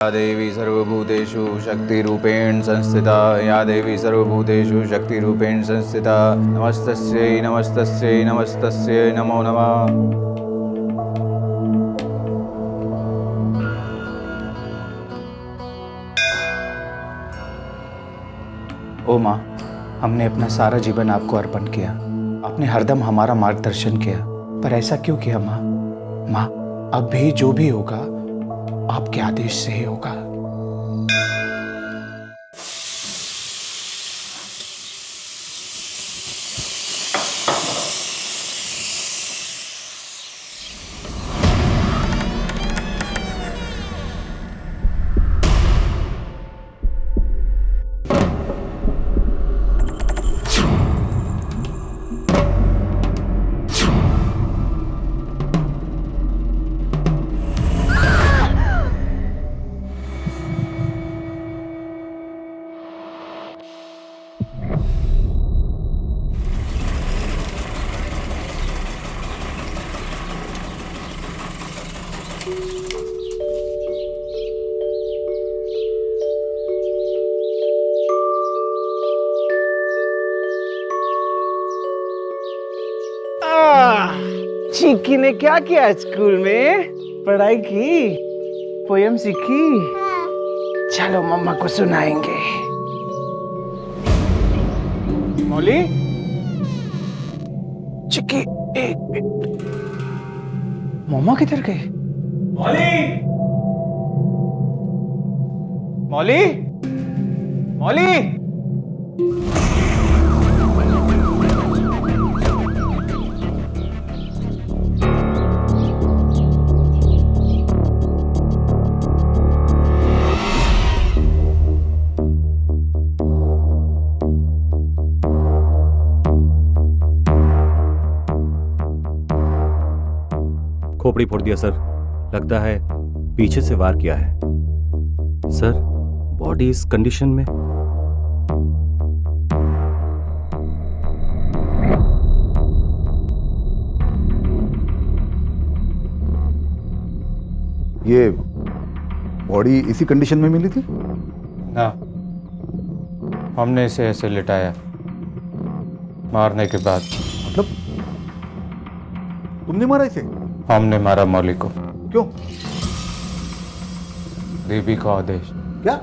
या देवी सर्वभूतेषु शक्तिरूपेण संस्थिता या देवी सर्वभूतेषु शक्तिरूपेण संस्थिता नमस्तस्यै नमस्तस्यै नमस्तस्यै नमो नमः। ओ माँ, हमने अपना सारा जीवन आपको अर्पण किया। आपने हरदम हमारा मार्गदर्शन किया, पर ऐसा क्यों किया माँ? माँ, अब भी जो भी होगा आपके आदेश से ही होगा। चिक्की ने क्या किया स्कूल में? पढ़ाई की, पोयम सीखी? चलो मम्मा को सुनाएंगे। मौली, चिक्की एक मिनट, मम्मा किधर गए? मौली, मौली, मौली। खोपड़ी फोड़ दिया सर, लगता है पीछे से वार किया है। सर, बॉडी इस कंडीशन में। ये बॉडी इसी कंडीशन में मिली थी? ना, हमने इसे ऐसे लिटाया मारने के बाद। मतलब तुमने मारा इसे? हमने मारा मौली को। क्यों? देवी का आदेश। क्या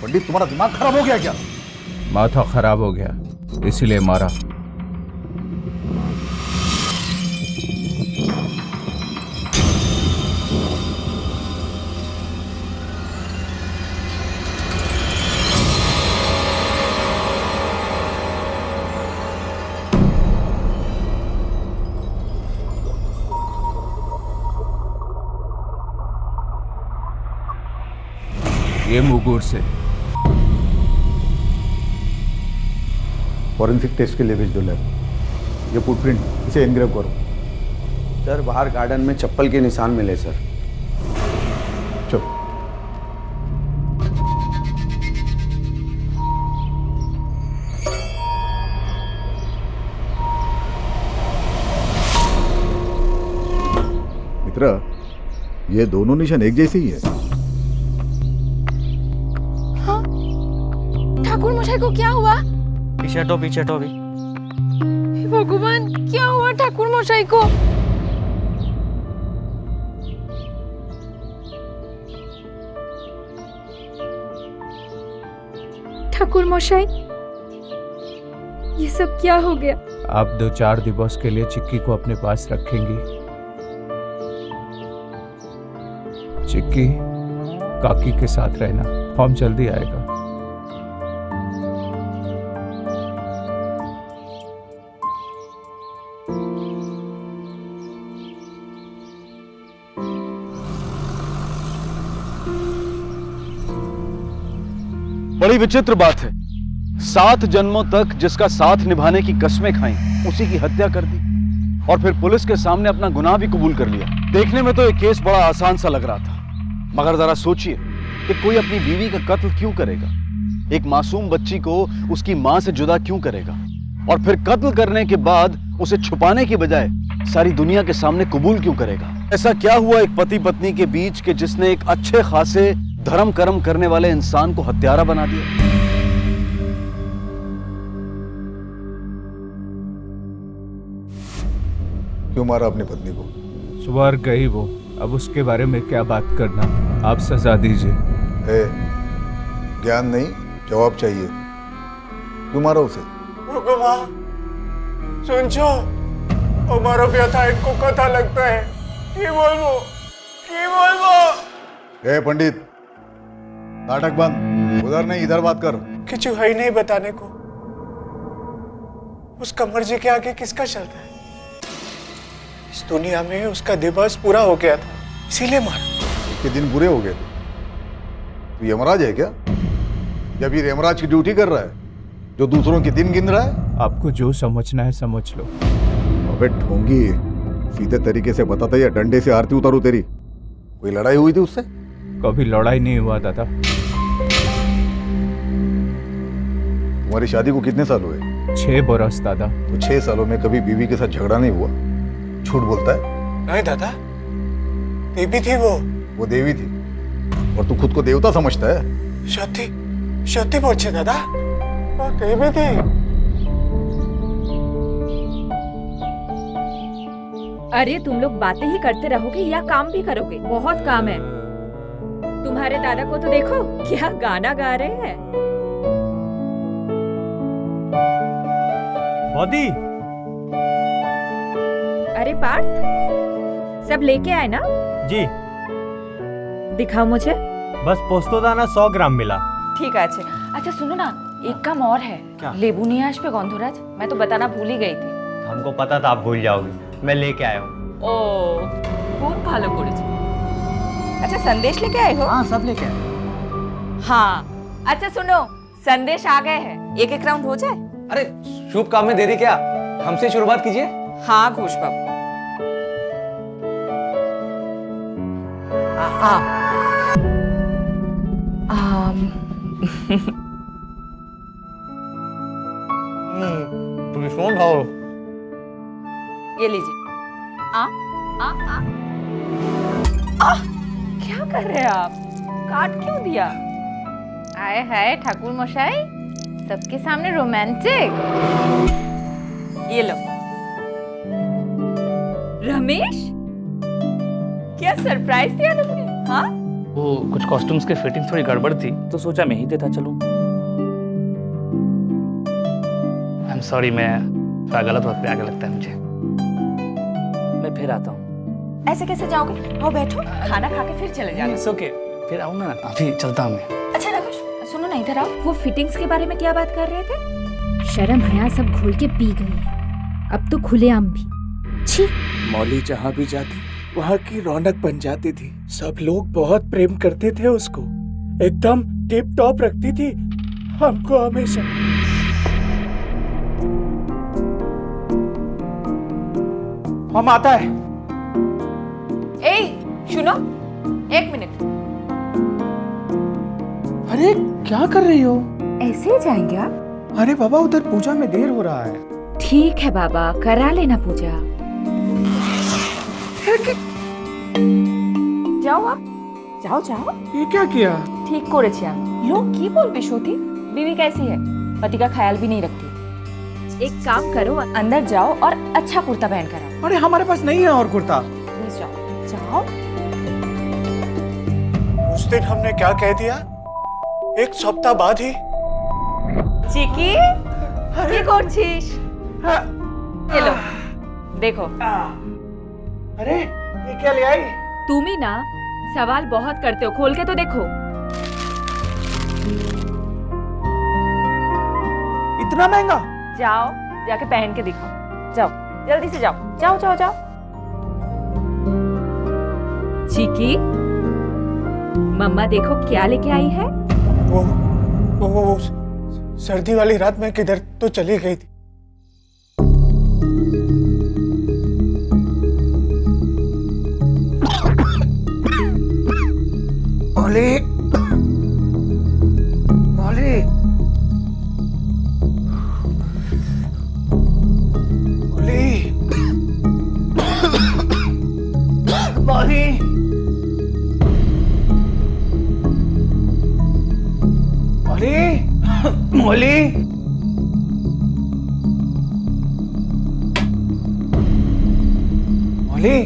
पंडित, तुम्हारा दिमाग खराब हो गया क्या? माथा खराब हो गया इसीलिए मारा। ये मुगुर से फॉरेंसिक टेस्ट के लिए भेज दो लैब। ये फुटप्रिंट, इसे एनग्रेव करो। सर, बाहर गार्डन में चप्पल के निशान मिले सर। चलो। मित्र, ये दोनों निशान एक जैसे ही है। ठाकुर मशाई को क्या हुआ? पीछे हटो अभी। हे भगवान, क्या हुआ ठाकुर मशाई को? ठाकुर मशाई, ये सब क्या हो गया? आप 2-4 दिवस के लिए चिक्की को अपने पास रखेंगी। चिक्की, काकी के साथ रहना, फॉर्म जल्दी आएगा। बड़ी विचित्र बात है, 7 जन्मों तक जिसका साथ निभाने की कस्में खाई, उसी की हत्या कर दी और फिर पुलिस के सामने अपना गुनाह भी कबूल कर लिया। देखने में तो ये केस बड़ा आसान सा लग रहा था, मगर जरा सोचिए कि कोई अपनी बीवी का कत्ल क्यों करेगा? एक मासूम बच्ची को उसकी मां से जुदा क्यों करेगा? और फिर कत्ल करने के बाद उसे छुपाने की बजाय सारी दुनिया के सामने कबूल क्यों करेगा? ऐसा क्या हुआ एक पति पत्नी के बीच के जिसने एक अच्छे खासे धर्म कर्म करने वाले इंसान को हत्यारा बना दिया? क्यों मारा अपनी पत्नी को? स्वर्ग गई वो, अब उसके बारे में क्या बात करना। आप सजा दीजिए। ए, ज्ञान नहीं, जवाब चाहिए। क्यों मारा उसे? ભગવાન સુનજો અમારો વ્યથા इनको कथा लगता है की बोलबो ए पंडित, नाटक बंद। उधर नहीं, इधर बात कर। किचु है ही नहीं बताने को। उसका मर्जी के आगे किसका चलता है? इस दुनिया में उसका दिवस पूरा हो गया था, इसीलिए मारा। उसके दिन बुरे हो गए थे। तू यमराज है क्या? जब ये यमराज की ड्यूटी कर रहा है, जो दूसरों के दिन गिन रहा है। आपको जो समझना है समझ लो। अबे ढोंगी, सीधे तरीके से बताता या डंडे से आरती उतारू तेरी? कोई लड़ाई हुई थी उससे? कभी लड़ाई नहीं हुआ दादा। तुम्हारी शादी को कितने साल हुए? 6 बरस दादा। तो 6 सालों में कभी बीवी के साथ झगड़ा नहीं हुआ? झूठ बोलता है। नहीं दादा, देवी थी वो देवी थी और तू खुद को देवता समझता है? সত্যি বলছে দাদা, वो देवी थी। अरे तुम लोग बातें ही करते रहोगे या काम भी करोगे? बहुत काम है। तुम्हारे दादा को तो देखो, क्या गाना गा रहे हैं। बॉडी, अरे पार्थ, सब लेके आए ना? जी दिखाओ मुझे। बस पोस्तो दाना 100 ग्राम मिला। ठीक है। अच्छा सुनो ना, एक काम और है। क्या? लेबू नहीं है आज पे गंधराज, मैं तो बताना भूल ही गई थी। हमको पता था आप भूल जाओगी, मैं लेके आया हूँ। ओ खूब ভালো করেছে। अच्छा संदेश लेके आए हो? हाँ, सब लेके आए। हाँ अच्छा सुनो, संदेश आ गए हैं। एक एक राउंड हो जाए। अरे शुभ काम में देरी क्या, हमसे शुरुआत कीजिए। हाँ घोष बाबू। तुम सुन खाओ। ये लीजिए। क्या कर रहे हैं आप? काट क्यों दिया? आए हाय ठाकुर मशाई, सबके सामने रोमांटिक। ये लो। रमेश, क्या सरप्राइज दिया तुमने? हाँ वो कुछ कॉस्ट्यूम्स के फिटिंग थोड़ी गड़बड़ थी, तो सोचा मैं ही देता चलूं। आई एम सॉरी, मैं थोड़ा गलत वक्त पे आगे लगता है मुझे। मैं फिर आता हूँ। ऐसे कैसे जाओगे? आओ बैठो, खाना खा के फिर चले जाना। इट्स ओके, फिर आऊँ ना, अभी चलता हूँ मैं। अच्छा रमेश सुनो ना, इधर आओ। वो फिटिंग्स के बारे में क्या बात कर रहे थे? शर्म हया सब घोल के पी गई है, अब तो खुलेआम भी। छी। मौली जहाँ भी जाती वहाँ की रौनक बन जाती थी। सब लोग बहुत प्रेम करते थे उसको, एकदम टिप टॉप रखती थी हमको हमेशा। हम आता है। ए सुनो, 1 मिनट। अरे क्या कर रही हो? ऐसे ही जाएंगे आप? अरे बाबा, उधर पूजा में देर हो रहा है। ठीक है बाबा, करा लेना पूजा। যাও आप, जाओ जाओ। ये क्या किया? ठीक করেছি আমি। लोग की बोलबे श्रुति? बीवी कैसी है? पति का ख्याल भी नहीं रखती। एक काम करो, अंदर जाओ और अच्छा कुर्ता पहन कर आओ। अरे हमारे पास नहीं है और कुर्ता। प्लीज जाओ जाओ। उस दिन हमने क्या कह दिया? 1 सप्ताह बाद ही। চিকি, কি করছিস? ये लो, देखो। अरे ये क्या ले आई? तुम ही ना सवाल बहुत करते हो, खोल के तो देखो। इतना महंगा? जाओ जाके पहन के दिखाओ, जाओ जल्दी से जाओ, जाओ जाओ जाओ। चिकी, मम्मा देखो क्या लेके आई है। वो सर्दी वाली रात में किधर तो चली गई थी। मौली, मौली, मौली, मौली, मौली,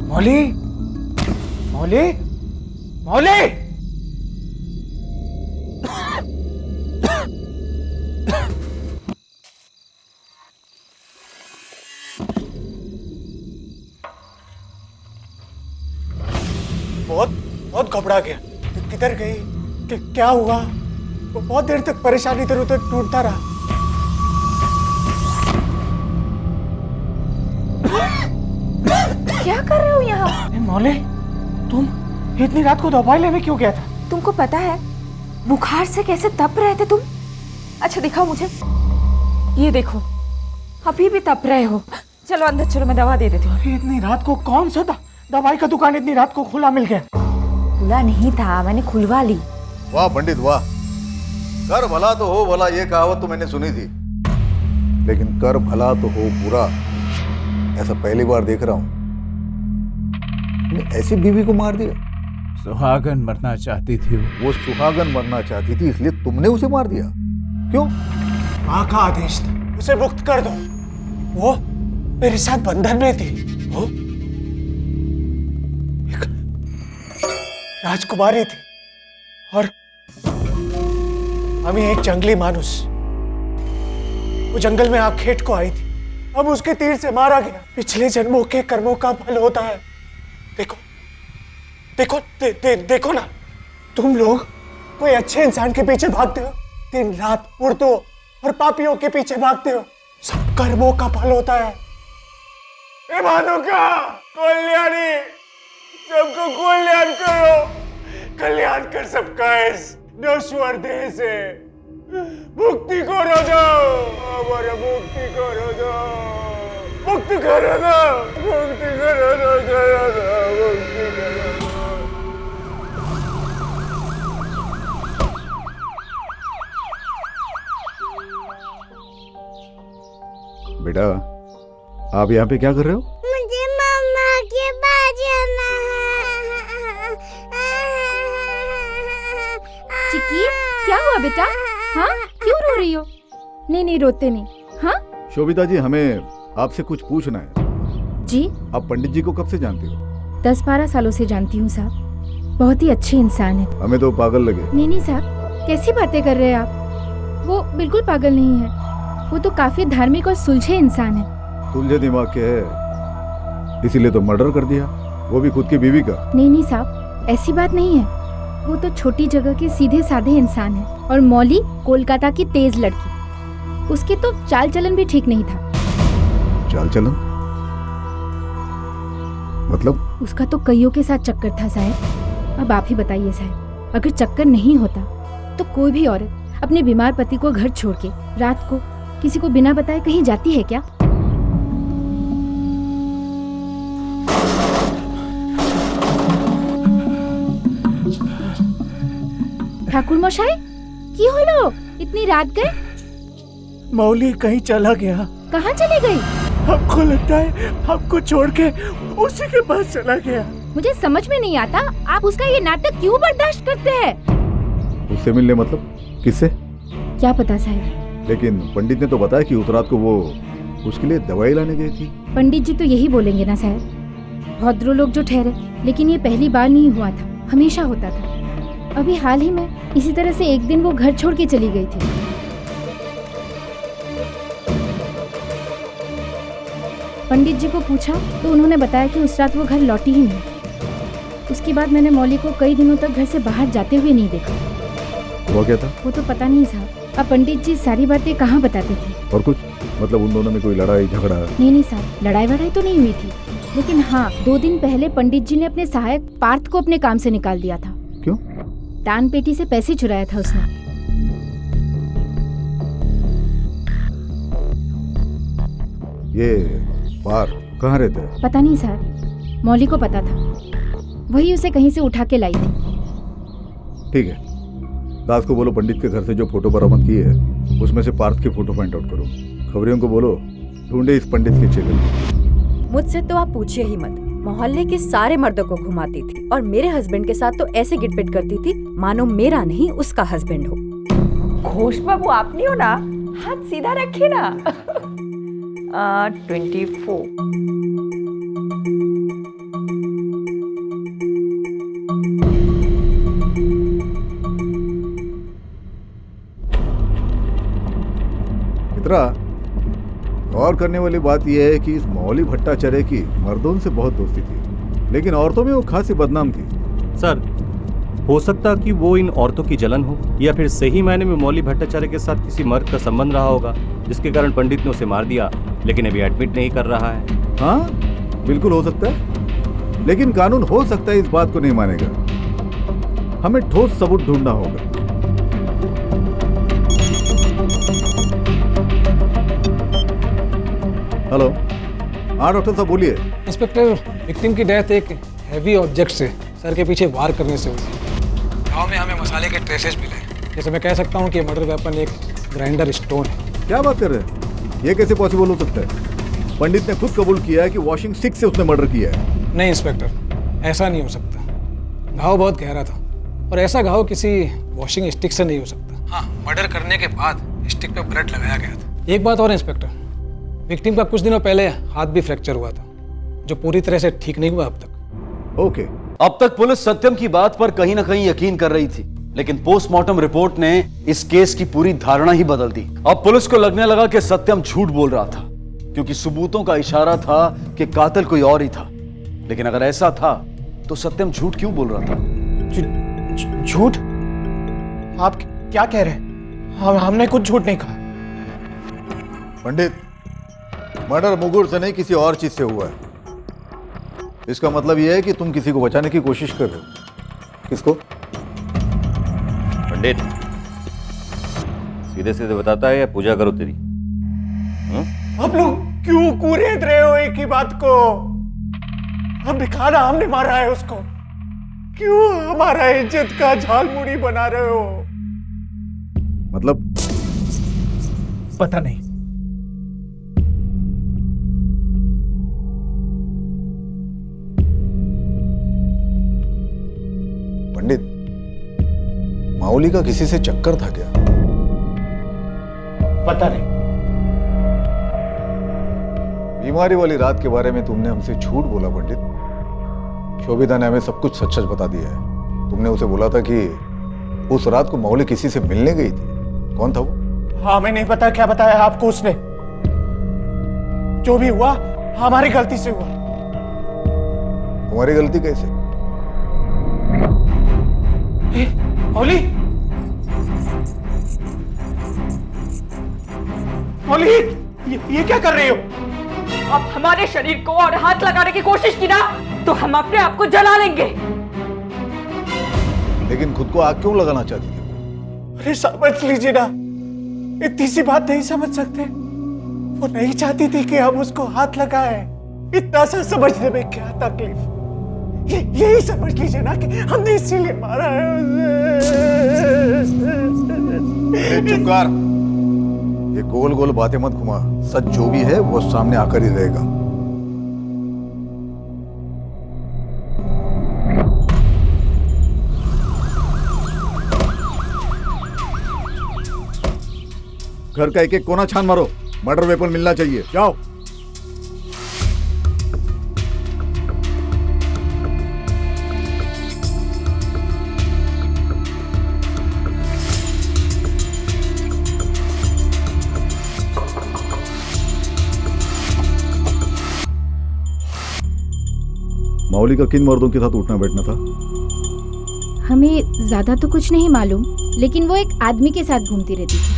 मौली, मौली, मौली। बहुत घबरा गया। किधर गई? क्या हुआ? बहुत देर तक परेशान इधर उधर टूटता रहा। क्या कर रहे हो यहाँ? मौली, तुम इतनी रात को दवाई लेने क्यों गया था? तुमको पता है बुखार से कैसे तप रहे थे तुम? अच्छा दिखाओ मुझे। ये देखो, अभी भी तप रहे हो। चलो अंदर चलो, मैं दवा दे देती हूँ। इतनी रात को कौन सा दवाई का दुकान इतनी रात को खुला मिल गया? खुला नहीं था, मैंने खुलवा ली। वाह पंडित वाह, कर भला तो हो भला, ये कहावत तो मैंने सुनी थी, लेकिन कर भला तो हो बुरा ऐसा पहली बार देख रहा हूं। ऐसी बीवी को मार दिया? सुहागन मरना चाहती थी वो सुहागन मरना चाहती थी, इसलिए तुमने उसे मार दिया? क्यों? माँ का आदेश था, उसे मुक्त कर दो। वो मेरे साथ बंधन में थी। वो एक राजकुमारी थी और अभी एक जंगली मानुस। वो जंगल में आखेट को आई थी, अब उसके तीर से मारा गया। पिछले जन्मों के कर्मों का फल होता है। देखो देखो देखो ना, तुम लोग कोई अच्छे इंसान के पीछे भागते हो, दिन रात उड़दों और पापियों के पीछे भागते हो। सब कर्मों का फल होता है। ए भानुका, कल्याणी, सबको कल्याण करो, कल्याण कर सबका इस नश्वर देह से। मुक्ति करो दो, हमारा मुक्ति करो दो, मुक्ति करो दो, मुक्ति करो दो, मुक्ति करो दो। बेटा, आप यहाँ पे क्या कर रहे हो? मुझे मम्मा के पास जाना है। चिक्की, क्या हुआ बेटा? हाँ, क्यों रो रही हो? नहीं रोते नहीं। हाँ शोभिता जी, हमें आपसे कुछ पूछना है। जी। आप पंडित जी को कब से जानती हो? 10-12 सालों से जानती हूँ साहब, बहुत ही अच्छे इंसान है। हमें तो पागल लगे। नहीं साहब, कैसी बातें कर रहे हैं आप? वो बिल्कुल पागल नहीं है, वो तो काफी धार्मिक और सुलझे इंसान है। सुलझे दिमाग के है, इसीलिए तो मर्डर कर दिया, वो भी खुद की बीवी का। नहीं साहब, ऐसी बात नहीं है। वो तो छोटी जगह के सीधे साधे इंसान है। और मौली कोलकाता की तेज लड़की, उसकी तो चाल चलन भी ठीक नहीं था। चाल चलन मतलब? उसका तो कईयों के साथ चक्कर था साहब। अब आप ही बताइए साहब, अगर चक्कर नहीं होता तो कोई भी औरत अपने बीमार पति को घर छोड़ के रात को किसी को बिना बताए कहीं जाती है क्या? ठाकुर मशाई, की होलो? इतनी रात गए? मौली कहीं चला गया। कहाँ चले गई? हमको लगता है हमको छोड़ के उसी के पास चला गया। मुझे समझ में नहीं आता, आप उसका ये नाटक क्यों बर्दाश्त करते हैं? उससे मिलने मतलब? किससे? क्या पता साहब, लेकिन पंडित ने तो बताया कि उस रात को वो उसके लिए दवाई लाने गई थी। पंडित जी तो यही बोलेंगे ना साहब। भद्रो लोग जो ठहरे, लेकिन ये पहली बार नहीं हुआ था, हमेशा होता था। अभी हाल ही में इसी तरह से एक दिन वो घर छोड़ के चली गई थी। पंडित जी को पूछा तो उन्होंने बताया कि उस रात वो घर लौटी ही नहीं। उसके बाद मैंने मौली को कई दिनों तक घर से बाहर जाते हुए नहीं देखा। वो क्या था? वो तो पता नहीं साहब, अब पंडित जी सारी बातें कहाँ बताते थे। और कुछ मतलब उन दोनों में कोई लड़ाई झगड़ा? नहीं साहब, लड़ाई वड़ाई तो नहीं हुई थी, लेकिन हाँ 2 दिन पहले पंडित जी ने अपने सहायक पार्थ को अपने काम से निकाल दिया था। क्यों? दान पेटी से पैसे चुराया था उसने। ये पार कहाँ रहता है? पता नहीं साहब, मौली को पता था, वही उसे कहीं से उठा के लाई थी। ठीक है, दास को बोलो पंडित के घर से जो फोटो बरामद की है उसमें से पार्थ की फोटो फाइंड आउट करो। खबरियों को बोलो ढूंढे इस पंडित के चेले। मुझसे तो आप पूछिए ही मत, मोहल्ले के सारे मर्दों को घुमाती थी और मेरे हस्बैंड के साथ तो ऐसे गिटपिट करती थी मानो मेरा नहीं उसका हस्बैंड हो। घोष बाबू आप नहीं हो ना, हाथ सीधा रखिए ना। 24। मित्रा, गौर करने वाली बात यह है कि इस मौली भट्टाचार्य की मर्दों से बहुत दोस्ती थी, लेकिन औरतों में वो खासी बदनाम थी। सर, हो सकता कि वो इन औरतों की जलन हो, या फिर सही मायने में मौली भट्टाचार्य के साथ किसी मर्द का संबंध रहा होगा, जिसके कारण पंडित ने उसे मार दिया, लेकिन अभी एडमिट नहीं कर रहा है। हाँ, बिल्कुल हो सकता है, लेकिन कानून हो सकता है इस बात को नहीं मानेगा। हमें ठोस सबूत ढूंढना होगा। हेलो, हाँ डॉक्टर साहब बोलिए। इंस्पेक्टर, विक्टिम की डेथ एक हैवी ऑब्जेक्ट से सर के पीछे वार करने से हुई। गांव में हमें मसाले के ट्रेसेस मिले, जैसे मैं कह सकता हूँ कि मर्डर वेपन एक ग्राइंडर स्टोन है। क्या बात कर रहे हैं? ये कैसे पॉसिबल हो सकता है? पंडित ने खुद कबूल किया है कि वॉशिंग स्टिक से उसने मर्डर किया है। नहीं इंस्पेक्टर, ऐसा नहीं हो सकता। घाव बहुत गहरा था और ऐसा घाव किसी वॉशिंग स्टिक से नहीं हो सकता। हाँ, मर्डर करने के बाद स्टिक पे ब्लड लगाया गया था। एक बात और इंस्पेक्टर, विक्टिम का कुछ दिनों पहले हाथ भी फ्रैक्चर हुआ था, जो पूरी तरह से ठीक नहीं हुआ अब तक। ओके। अब तक पुलिस सत्यम की बात पर कहीं ना कहीं यकीन कर रही थी, लेकिन पोस्टमार्टम रिपोर्ट ने इस केस की पूरी धारणा ही बदल दी। अब पुलिस को लगने लगा कि सत्यम झूठ बोल रहा था, क्योंकि सबूतों का इशारा था कि कातिल कोई और ही था। लेकिन अगर ऐसा था तो सत्यम झूठ क्यों बोल रहा था? झूठ? आप क्या कह रहे हैं? हमने कुछ झूठ नहीं कहा। पंडित, मर्डर मुगुर से नहीं किसी और चीज से हुआ है। इसका मतलब यह है कि तुम किसी को बचाने की कोशिश कर रहे हो। किसको? पंडित, सीधे सीधे बताता है या पूजा करो तेरी? आप लोग क्यों कूरेद रहे हो एक ही बात को? हम दिखाना हमने मारा है उसको, क्यों हमारा इज्जत का झालमुड़ी बना रहे हो? मतलब? पता नहीं। पंडित, माउली का किसी से चक्कर था क्या? पता नहीं। बीमारी वाली रात के बारे में तुमने हमसे झूठ बोला पंडित। शोभिता ने हमें सब कुछ सच सच बता दिया है। तुमने उसे बोला था कि उस रात को माउली किसी से मिलने गई थी। कौन था वो? हाँ, हमें नहीं पता क्या बताया आपको उसने। जो भी हुआ हमारी गलती से हुआ। तुम्हारी गलती कैसे? मौली, मौली, ये क्या कर रही हो? आप हमारे शरीर को और हाथ लगाने की कोशिश की ना, तो हम अपने आप को जला लेंगे। लेकिन खुद को आग क्यों लगाना चाहती थी? अरे समझ लीजिए ना, इतनी सी बात नहीं समझ सकते? वो नहीं चाहती थी कि हम उसको हाथ लगाएं। इतना सा समझने में क्या तकलीफ? यही समझ लीजिए ना कि हमने इसीलिए मारा है उसे। चुप कर। ये गोल गोल बातें मत घुमा। सच जो भी है वो सामने आकर ही रहेगा। घर का एक एक कोना छान मारो। मर्डर वेपन मिलना चाहिए। जाओ। माउली का किन मर्दों के साथ उठना बैठना था? हमें ज्यादा तो कुछ नहीं मालूम, लेकिन वो एक आदमी के साथ घूमती रहती थी।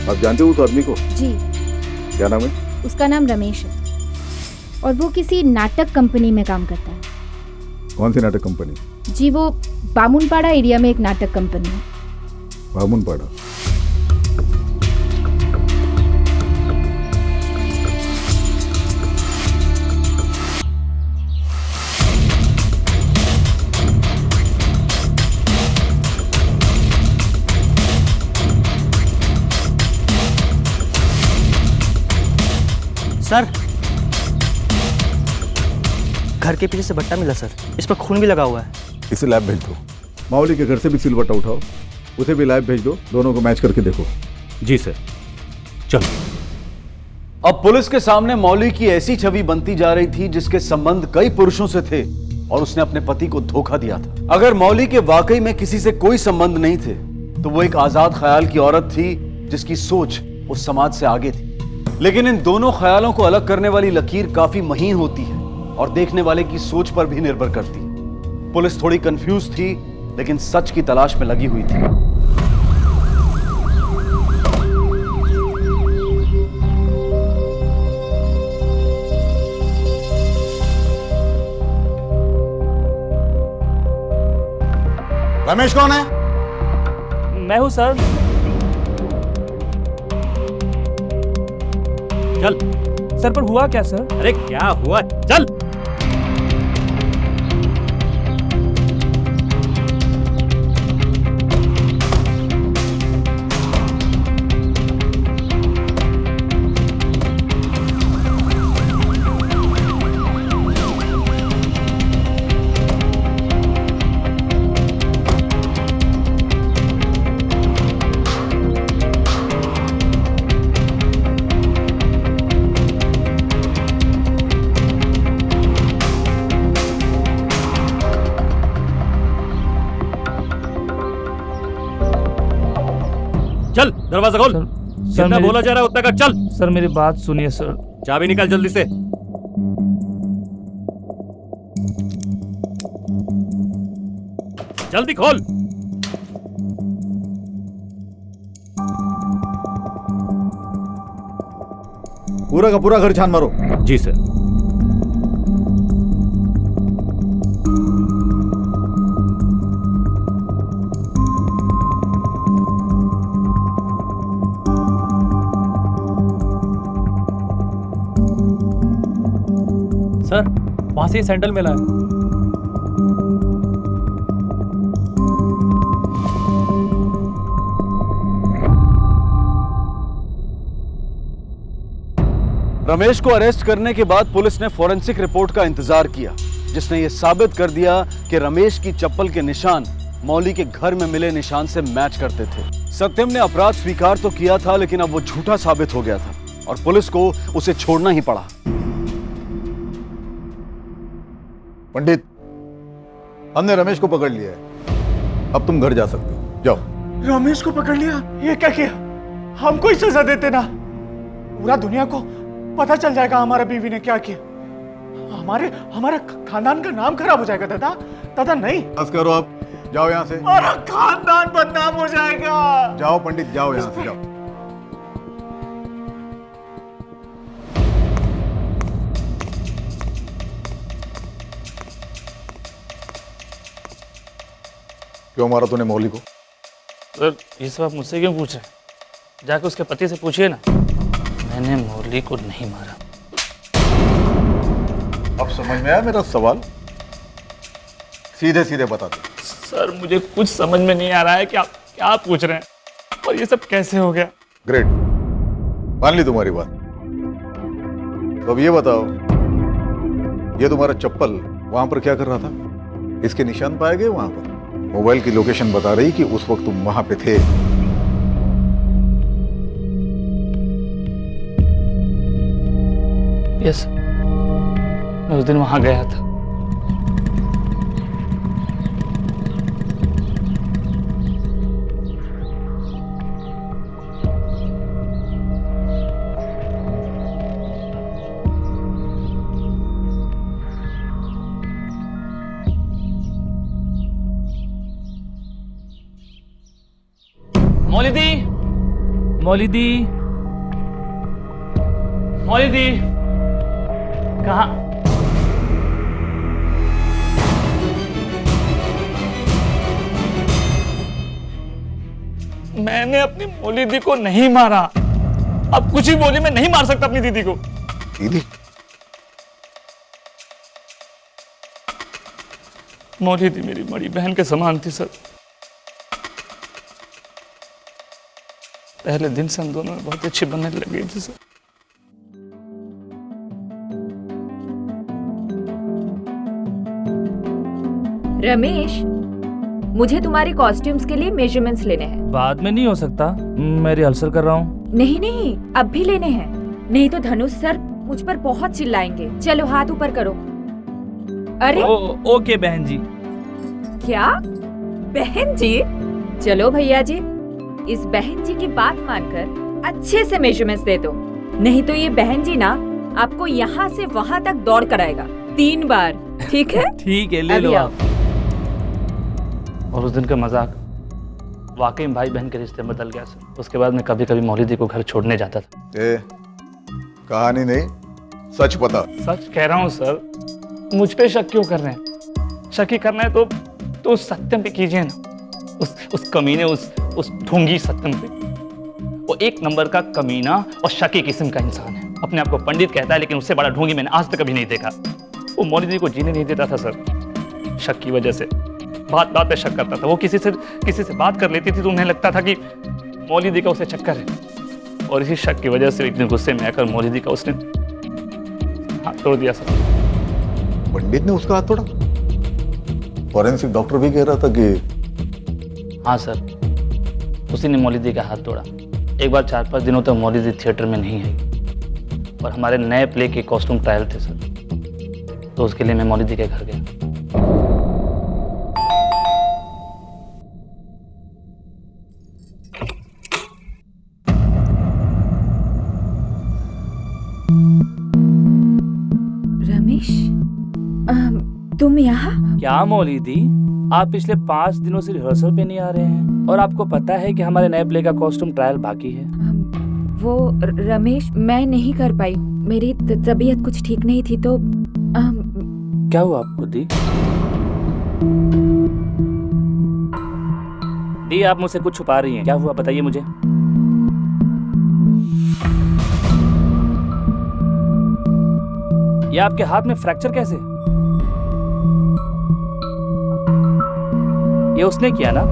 आप जानते हो उस आदमी को? जी। क्या नाम है? उसका नाम रमेश है और वो किसी नाटक कंपनी में काम करता है। कौन सी नाटक कंपनी? जी, वो बामुनपाड़ा एरिया में एक नाटक कंपनी है। बामुनपाड़ा? सर, घर के पीछे से भट्टा मिला सर, इस पर खून भी लगा हुआ है। इसे लैब भेज दो। माओली के घर से भी सिलवट्टा उठाओ, उसे भी लैब भेज दो, दोनों को मैच करके देखो। जी सर। चलो। अब पुलिस के सामने मौली की ऐसी छवि बनती जा रही थी जिसके संबंध कई पुरुषों से थे और उसने अपने पति को धोखा दिया था। अगर मौली के वाकई में किसी से कोई संबंध नहीं थे तो वो एक आजाद ख्याल की औरत थी जिसकी सोच उस समाज से आगे थी। लेकिन इन दोनों ख्यालों को अलग करने वाली लकीर काफी महीन होती है और देखने वाले की सोच पर भी निर्भर करती है। पुलिस थोड़ी कंफ्यूज थी लेकिन सच की तलाश में लगी हुई थी। रमेश कौन है? मैं हूं सर। चल। सर पर हुआ क्या सर? अरे क्या हुआ, चल। चल दरवाजा खोल। जितना बोला जा रहा है उतना कर, चल। सर मेरी बात सुनिए सर। चाबी निकाल जल्दी से। जल्दी खोल। पूरा का पूरा घर छान मारो। जी सर। सर वहां से सैंडल मिला है। रमेश को अरेस्ट करने के बाद पुलिस ने फॉरेंसिक रिपोर्ट का इंतजार किया जिसने यह साबित कर दिया कि रमेश की चप्पल के निशान मौली के घर में मिले निशान से मैच करते थे। सत्यम ने अपराध स्वीकार तो किया था लेकिन अब वो झूठा साबित हो गया था और पुलिस को उसे छोड़ना ही पड़ा। पंडित, हमने रमेश को पकड़ लिया है, अब तुम घर जा सकते हो, जाओ। रमेश को पकड़ लिया? ये क्या किया? हमको ही सजा देते ना, पूरा दुनिया को पता चल जाएगा हमारा बीवी ने क्या किया। हमारे खानदान का नाम खराब हो जाएगा। दादा दादा नहीं, बस करो, आप जाओ यहाँ से। हमारा खानदान बदनाम हो जाएगा। जाओ पंडित, जाओ यहाँ से, जाओ। क्यों मारा तूने मौली को? सर ये सब आप मुझसे क्यों पूछ रहे हैं? जाके उसके पति से पूछिए ना। मैंने मौली को नहीं मारा। अब समझ में आया मेरा सवाल? सीधे सीधे बता दो। सर मुझे कुछ समझ में नहीं आ रहा है कि आप क्या पूछ रहे हैं और ये सब कैसे हो गया। ग्रेट, मान ली तुम्हारी बात। तो अब ये बताओ, ये तुम्हारा चप्पल वहां पर क्या कर रहा था? इसके निशान पाए गए वहां पर? मोबाइल की लोकेशन बता रही कि उस वक्त तुम वहां पे थे। यस, मैं उस दिन वहां गया था। मौली दी, मौली दी, मौली दी, कहाँ? मैंने अपनी मौली दी को नहीं मारा। अब कुछ ही बोली, मैं नहीं मार सकता अपनी दीदी को। दीदी? मौली दी मेरी बड़ी बहन के समान थी सर। पहले दिन से हम दोनों में बहुत अच्छी बनने लग गई थी सर। रमेश, मुझे तुम्हारे कॉस्ट्यूम्स के लिए मेजरमेंट्स लेने हैं। बाद में नहीं हो सकता, मैं रिहर्सल कर रहा हूँ। नहीं नहीं, अब भी लेने हैं, नहीं तो धनुष सर मुझ पर बहुत चिल्लाएंगे। चलो हाथ ऊपर करो। अरे ओके बहन जी। क्या बहन जी? चलो भैया जी, इस बहन जी की बात मानकर अच्छे से मेजरमेंट्स दे दो, नहीं तो ये बहन जी ना आपको यहाँ से वहाँ तक दौड़ कराएगा 3 बार। ठीक है? ठीक है, ले लो आप। और उस दिन का मजाक वाकई भाई बहन के रिश्ते में बदल गया सर। उसके बाद मैं कभी कभी मौली दी को घर छोड़ने जाता था। कहानी नहीं, सच बता। सच कह रहा हूँ सर। मुझ पे शक क्यों कर रहे हैं? शक ही करना है तो उस सत्यम पे कीजिए ना, उस कमीने, उस ढोंगी सत्यम पे। वो एक नंबर का कमीना और शकी किस्म का इंसान है। अपने आप को पंडित कहता है, लेकिन उससे बड़ा ढोंगी मैंने आज तक कभी नहीं देखा। वो मौली दी को जीने नहीं देता था सर, शक की वजह से। बात बात पे शक करता था। वो किसी से बात कर लेती थी तो उन्हें लगता था कि मौली दी का उसे चक्कर है, और इसी शक की वजह से एक दिन गुस्से में आकर मौली दी का उसने हाथ तोड़ दिया सर। पंडित ने उसका हाथ तोड़ा? फॉरेंसिक डॉक्टर भी कह रहा था कि हाँ सर, उसी ने मौली दी का हाथ तोड़ा। एक बार 4-5 दिनों तक मौली दी थिएटर में नहीं आई, और हमारे नए प्ले के कॉस्ट्यूम ट्रायल थे सर, तो उसके लिए मैं मौली दी के घर गया। रमेश, तुम यहाँ? क्या मौली दी, आप पिछले 5 दिनों से रिहर्सल पे नहीं आ रहे हैं, और आपको पता है कि हमारे नए प्ले का कॉस्ट्यूम ट्रायल बाकी है। वो रमेश, मैं नहीं कर पाई, मेरी तबीयत कुछ ठीक नहीं थी तो क्या हुआ आपको दी? दी, आप मुझसे कुछ छुपा रही हैं, क्या हुआ बताइए मुझे। ये आपके हाथ में फ्रैक्चर कैसे? ये उसने किया ना?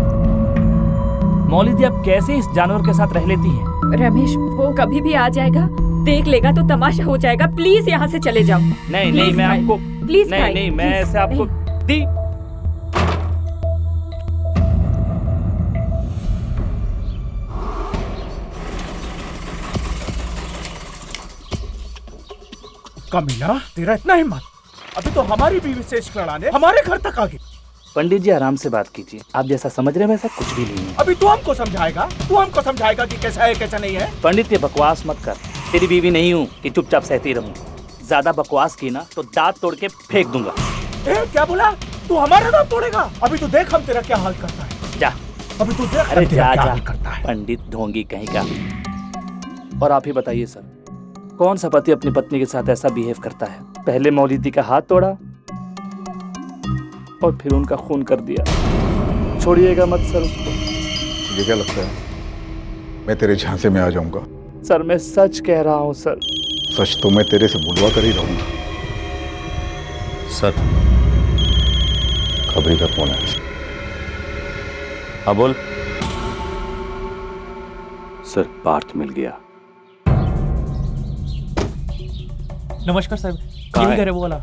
मौली दी, आप कैसे इस जानवर के साथ रह लेती हैं? रमेश, वो कभी भी आ जाएगा, देख लेगा तो तमाशा हो जाएगा। प्लीज यहाँ से चले जाओ। नहीं, मैं आपको प्लीज नहीं, मैं ऐसे आपको दी। कमीना, तेरा इतना हिम्मत? अभी तो हमारी बीवी से इश्क लड़ाने हमारे घर तक आ गई। पंडित जी, आराम से बात कीजिए। आप जैसा समझ रहे हैं वैसा कुछ भी नहीं है। अभी तू हमको समझाएगा कि कैसा है कैसा नहीं है। पंडित, ये बकवास मत कर। तेरी बीवी नहीं हूँ कि चुपचाप सहती रहूं। ज्यादा बकवास की ना तो दांत तोड़ के फेंक दूंगा। क्या बोला? तू हमारा दांत तोड़ेगा? अभी तो देख हम तेरा क्या हाल करता है। जा, अभी तू देख। अरे जा करता है पंडित ढोंगी कहीं का। और आप ही बताइए सर, कौन सा पति अपनी पत्नी के साथ ऐसा बिहेव करता है? पहले मौली दी का हाथ तोड़ा और फिर उनका खून कर दिया। छोड़िएगा मत सर उसको। मुझे क्या लगता है मैं तेरे झांसे में आ जाऊंगा? सर, मैं सच कह रहा हूँ सर। सच तो मैं तेरे से बुलवा कर ही रहूंगा। सर, खबरी का फोन है। हाँ बोल। सर, पार्थ मिल गया। नमस्कार साहब, कहाँ यही है? घर है वो वाला।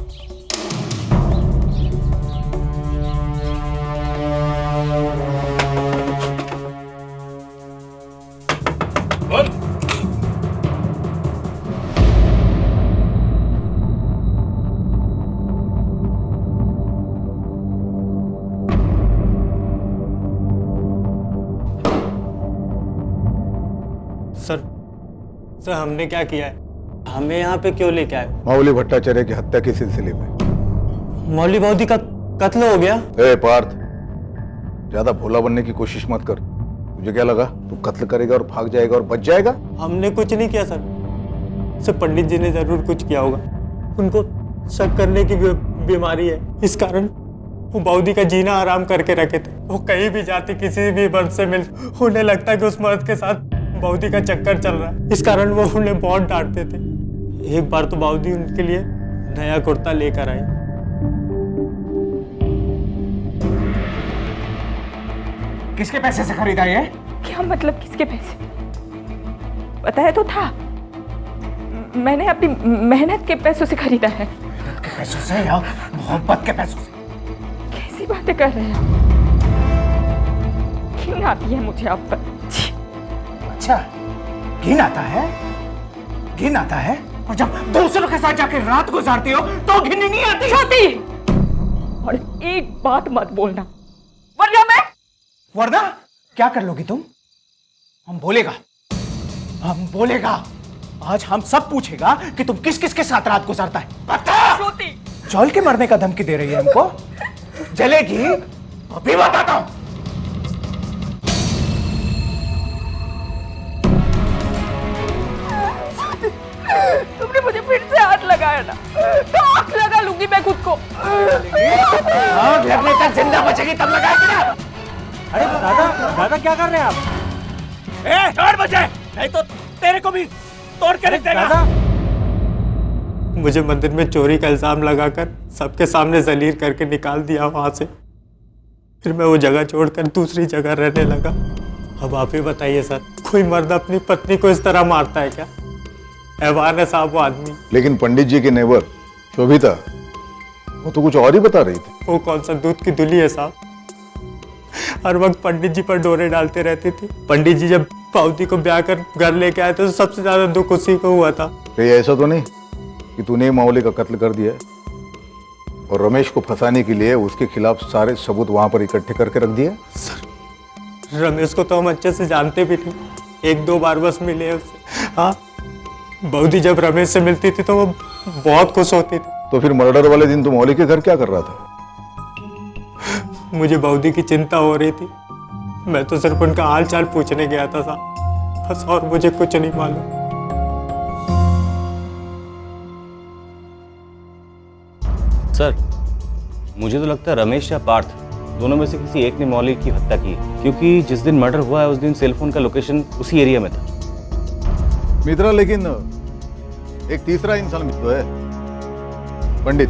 सर, हमने क्या किया है? हमें यहाँ पे क्यों लेके आए? मौली भट्टाचार्य की हत्या के सिलसिले में। मौली बौदी का कत्ल हो गया? ए पार्थ, ज्यादा भोला बनने की कोशिश मत कर। तुझे क्या लगा तू कत्ल करेगा और भाग जाएगा और बच जाएगा? हमने कुछ नहीं किया सर। पंडित जी ने जरूर कुछ किया होगा। उनको शक करने की बीमारी है, इस कारण वो बौदी का जीना आराम करके रखे थे। वो कहीं भी जाती, किसी भी मर्द से मिल, उन्हें लगता कि उस मर्द के साथ बौदी का चक्कर चल रहा है। इस कारण वो उन्हें बहुत डांटते थे। एक बार तो बौदी उनके लिए नया कुर्ता लेकर आई। किसके पैसे से खरीदा ये? क्या मतलब किसके पैसे? बताया तो था, मैंने अपनी मेहनत के पैसों से खरीदा है। मेहनत के पैसों से या मोहब्बत के पैसों से? कैसी बातें कर रहे हैं? घिन आती है मुझे आप पर। छी। अच्छा, घिन आता है? घिन आता है? और जब दूसरों के साथ जाके रात गुजारती हो तो घिन नहीं आती? छोटी, और एक बात मत बोलना, वरना मैं। वरना क्या कर लोगी तुम? हम बोलेगा। आज हम सब पूछेगा कि तुम किस किस के साथ रात गुजारता है। बता। छोटी, जल के मरने का धमकी दे रही है हमको? जलेगी? अभी बताता हूं। तुमने मुझे फिर से हाथ लगाया ना, तो आग लगा लूंगी मैं खुद को। आग लगने तक जिंदा बचेगी तब लगाएगी ना। अरे दादा क्या कर रहे हैं आप? छोड़ मुझे, नहीं तो तेरे को भी तोड़ के रख देगा। मुझे मंदिर में चोरी का इल्जाम लगाकर सबके सामने जलील करके निकाल दिया वहां से। फिर मैं वो जगह छोड़कर दूसरी जगह रहने लगा। अब आप ही बताइए सर, कोई मर्द अपनी पत्नी को इस तरह मारता है क्या? हैवान है साहब वो आदमी। लेकिन पंडित जी के नेबर शोभिता, वो तो कुछ और ही बता रही थी। वो कौन सा दूध की दुली है साहब? हर वक्त पंडित जी पर डोरे डालते रहती थी। पंडित जी जब पाउती को ब्याह कर घर लेके आए थे तो सबसे ज्यादा दुख उसी को हुआ था। ये ऐसा तो नहीं कि तूने मामले का कत्ल कर दिया है और रमेश को फंसाने के लिए उसके खिलाफ सारे सबूत वहां पर इकट्ठे करके रख दिए? सर, रमेश को तो हम अच्छे से जानते भी नहीं, एक दो बार बस मिले हैं उससे। हाँ, बऊदी जब रमेश से मिलती थी तो वो बहुत खुश होती थी। तो फिर मर्डर वाले दिन तू मौली के घर क्या कर रहा था? मुझे बऊदी की चिंता हो रही थी। मैं तो सिर्फ उनका हाल चाल पूछने गया था साहब, बस, और मुझे कुछ नहीं मालूम। सर, मुझे तो लगता है रमेश या पार्थ दोनों में से किसी एक ने मौली की हत्या की, क्योंकि जिस दिन मर्डर हुआ है उस दिन सेलफोन का लोकेशन उसी एरिया में था। मित्रा, लेकिन एक तीसरा इंसान भी तो है, पंडित।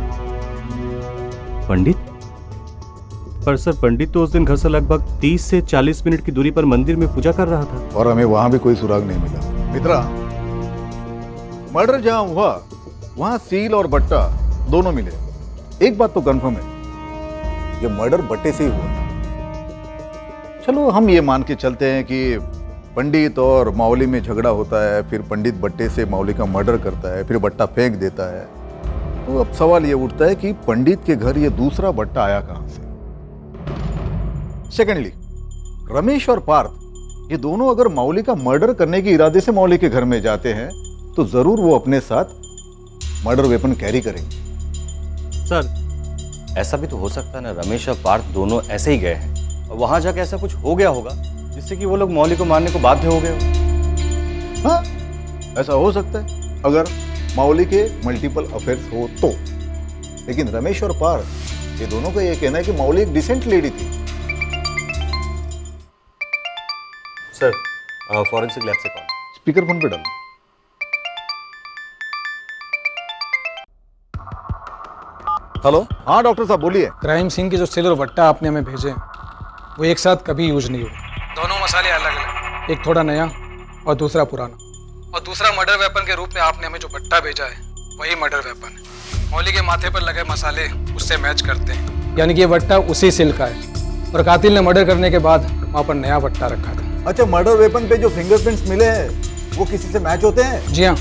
पंडित? पर सर, पंडित तो उस दिन घर से लगभग 30 से 40 मिनट की दूरी पर मंदिर में पूजा कर रहा था और हमें वहां भी कोई सुराग नहीं मिला। मित्रा, मर्डर जहां हुआ वहां सील और बट्टा दोनों मिले। एक बात तो कंफर्म है, ये मर्डर बट्टे से ही हुआ था। चलो हम ये मान के चलते हैं कि पंडित और मावली में झगड़ा होता है, फिर पंडित बट्टे से मावली का मर्डर करता है, फिर बट्टा फेंक देता है। तो अब सवाल ये उठता है कि पंडित के घर ये दूसरा बट्टा आया कहां से? सेकेंडली, रमेश और पार्थ ये दोनों अगर मावली का मर्डर करने के इरादे से मावली के घर में जाते हैं तो जरूर वो अपने साथ मर्डर वेपन कैरी करेंगे। सर, ऐसा भी तो हो सकता है ना, रमेश और पार्थ दोनों ऐसे ही गए हैं और वहां जाके ऐसा कुछ हो गया होगा जिससे कि वो लोग मौली को मारने को बाध्य हो गए हो। हाँ, ऐसा हो सकता है अगर मावली के मल्टीपल अफेयर्स हो तो। लेकिन रमेश और पार्थ ये दोनों का ये कहना है कि मावली एक डिसेंट लेडी थी। सर, फॉरेंसिक लैब से कॉल। स्पीकर फोन पे डालो। हेलो, हाँ डॉक्टर साहब बोलिए। क्राइम सीन के जो सेल और बट्टा आपने हमें भेजे वो एक साथ कभी यूज नहीं हुए। दोनों मसाले अलग अलग, एक थोड़ा नया और दूसरा पुराना। और दूसरा मर्डर वेपन के रूप में आपने हमें जो बट्टा भेजा है वही मर्डर वेपन है। मौली के माथे पर लगे मसाले उससे मैच करते हैं, यानी कि ये बट्टा उसी सेल का है और कातिल ने मर्डर करने के बाद वहाँ पर नया बट्टा रखा था। अच्छा, मर्डर वेपन पे जो फिंगरप्रिंट्स मिले हैं वो किसी से मैच होते हैं? जी हाँ,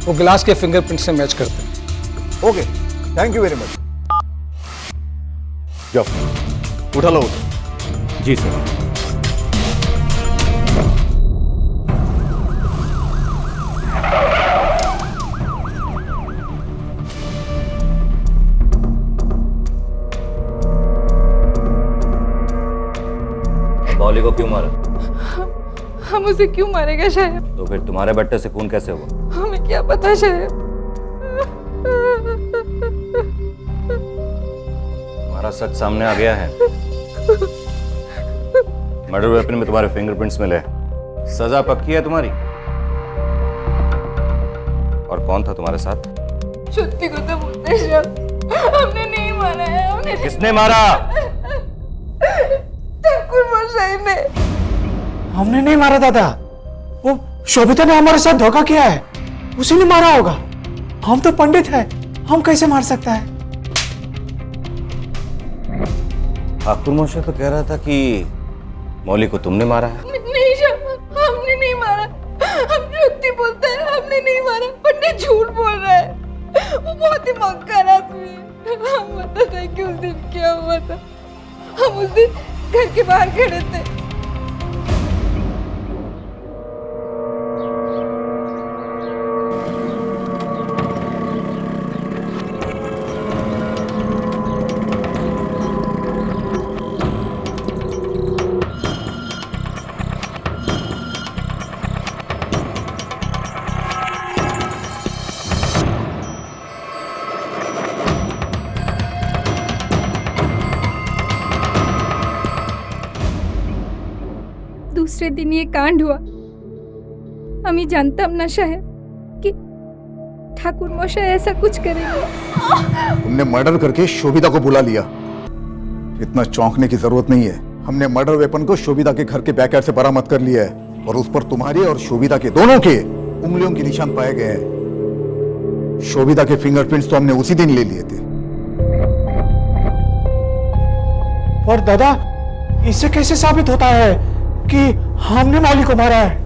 वो ग्लास के फिंगरप्रिंट से मैच करते हैं। Okay, thank you very much. जाओ, उठा लो। जी सर। मौली को क्यों मारा? हम उसे क्यों मारेगा शायद? तो फिर तुम्हारे बट्टे से खून कैसे हुआ? हमें क्या पता शायद। हमारा सच सामने आ गया है। मर्डर वेपन में तुम्हारे फिंगरप्रिंट्स मिले, सजा पक्की है तुम्हारी। और कौन था तुम्हारे साथ? छुट्टी को तो बोलते हैं, हमने नहीं मारा है। हमने किसने मारा? ठाकुर मशाई ने। हमने नहीं मारा दादा, वो शोभिता ने हमारे साथ धोखा किया है, उसी ने मारा होगा। हम तो पंडित हैं, हम कैसे मार सकता है? ठाकुर मोशा तो कह रहा था कि मौली को तुमने मारा है। नहीं शर्मा, हमने नहीं मारा। हम सत्य बोलते हैं, हमने नहीं मारा। पंडित झूठ बोल रहा है। वो बहुत ही मक्कार आदमी है। हम बताते हैं कि उस दिन क्या हुआ था। हम उस दिन घर के बाहर खड़े थे। दूसरे दिन ये कांड हुआ। हम ही जानता नशा है कि ठाकुर मोशा ऐसा कुछ करेंगे। तुमने मर्डर करके शोभिता को बुला लिया। इतना चौंकने की जरूरत नहीं है। हमने मर्डर वेपन को शोभिता के घर के बैकयार्ड से बरामद कर लिया है और उस पर तुम्हारे और शोभिता के दोनों के उंगलियों के निशान पाए गए हैं। शोभिता के फिंगरप्रिंट्स तो हमने उसी दिन ले लिए थे। और दादा, इससे कैसे साबित होता है कि हमने मौली को मारा है?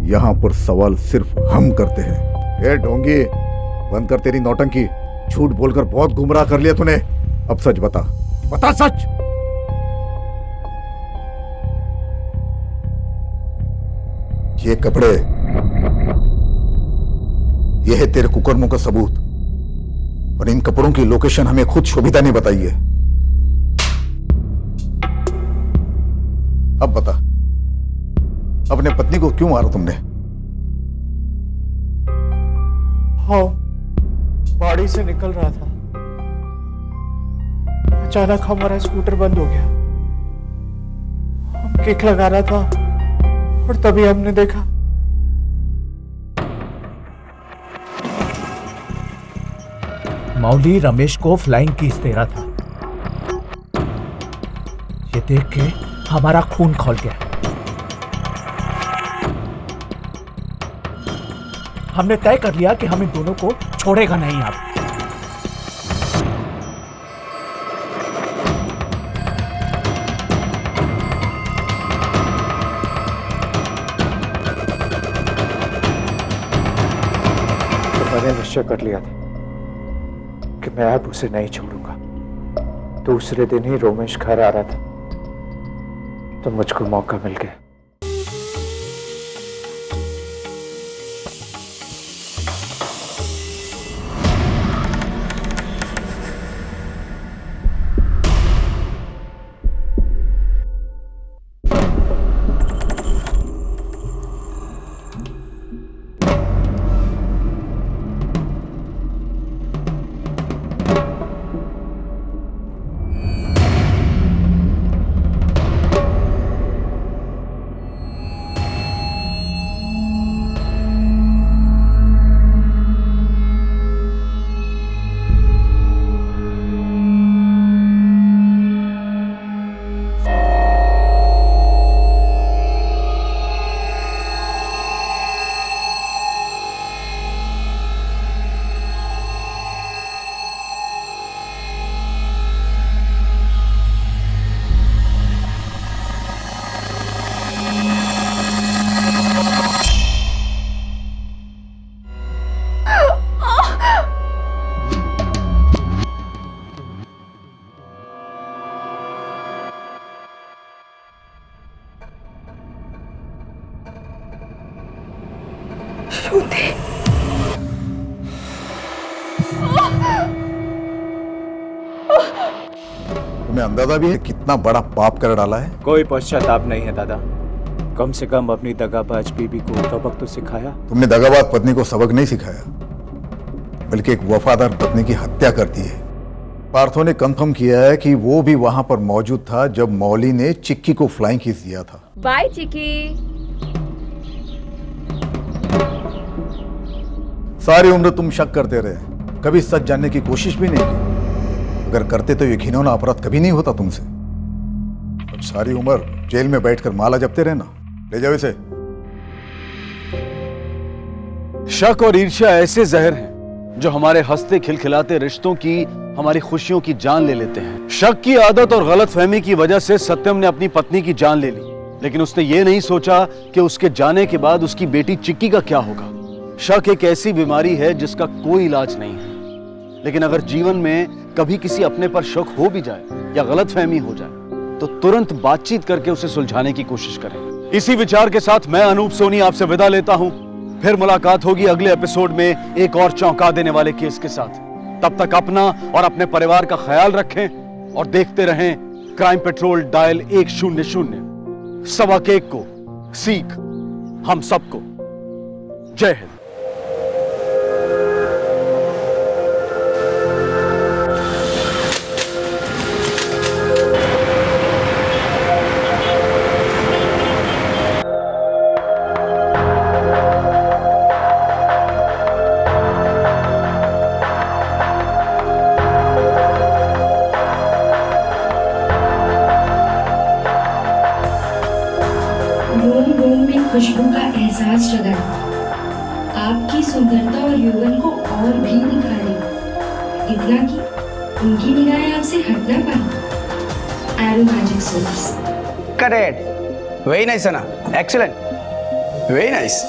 यहां पर सवाल सिर्फ हम करते हैं। ए ढोंगी, बंद कर तेरी नौटंकी। झूठ बोलकर बहुत गुमराह कर लिया तूने। अब सच बता, बता सच। ये कपड़े, ये है तेरे कुकर्मों का सबूत। और इन कपड़ों की लोकेशन हमें खुद शोभिता ने बताई है। अब बता, अपने पत्नी को क्यों मारा तुमने? हाँ, बाड़ी से निकल रहा था। अचानक हमारा स्कूटर बंद हो गया। हम किक लगा रहा था और तभी हमने देखा मौली रमेश को फ्लाइंग किस दे रहा था। ये देख के हमारा खून खौल गया। हमने तय कर लिया कि हम इन दोनों को छोड़ेगा नहीं। आप तो मैंने निश्चय कर लिया था कि मैं अब उसे नहीं छोड़ूंगा। दूसरे दिन ही रोमेश घर आ रहा था तो मुझको मौका मिल गया। तुम्हें अंदाजा भी है कितना बड़ा पाप कर डाला है? कोई पश्चाताप नहीं है दादा। कम से कम अपनी दगाबाज बीबी को सबक तो सिखाया। तुमने दगाबाज पत्नी को सबक नहीं सिखाया, बल्कि एक वफादार पत्नी की हत्या कर दी है। पार्थो ने कंफर्म किया है कि वो भी वहां पर मौजूद था जब मौली ने चिक्की को फ्लाइंग किस दिया था। बाय चिक्की। सारी उम्र तुम शक करते रहे, कभी सच जानने की कोशिश भी नहीं की। अगर करते तो ये घिनौना अपराध कभी नहीं होता तुमसे। अब सारी उम्र जेल में बैठकर माला जपते रहना। ले जाओ इसे। शक और ईर्ष्या ऐसे जहर हैं जो हमारे हंसते खिलखिलाते रिश्तों की, हमारी खुशियों की जान ले लेते हैं। शक की आदत और गलतफहमी की वजह से सत्यम ने अपनी पत्नी की जान ले ली, लेकिन उसने ये नहीं सोचा कि उसके जाने के बाद उसकी बेटी चिक्की का क्या होगा। शक एक ऐसी बीमारी है जिसका कोई इलाज नहीं है, लेकिन अगर जीवन में कभी किसी अपने पर शक हो भी जाए या गलतफहमी हो जाए तो तुरंत बातचीत करके उसे सुलझाने की कोशिश करें। इसी विचार के साथ मैं अनूप सोनी आपसे विदा लेता हूं। फिर मुलाकात होगी अगले एपिसोड में एक और चौंका देने वाले केस के साथ। तब तक अपना और अपने परिवार का ख्याल रखें और देखते रहें क्राइम पेट्रोल डायल 100। 1 को सीख हम सबको। जय हिंद। खुशबू का एहसास जगाए, आपकी सुंदरता और यौवन को और भी निखारे, इतना कि उनकी निगाहें आपसे हट ना पाए। Arrow magic soaps. Correct, very nice Sana, excellent, very nice.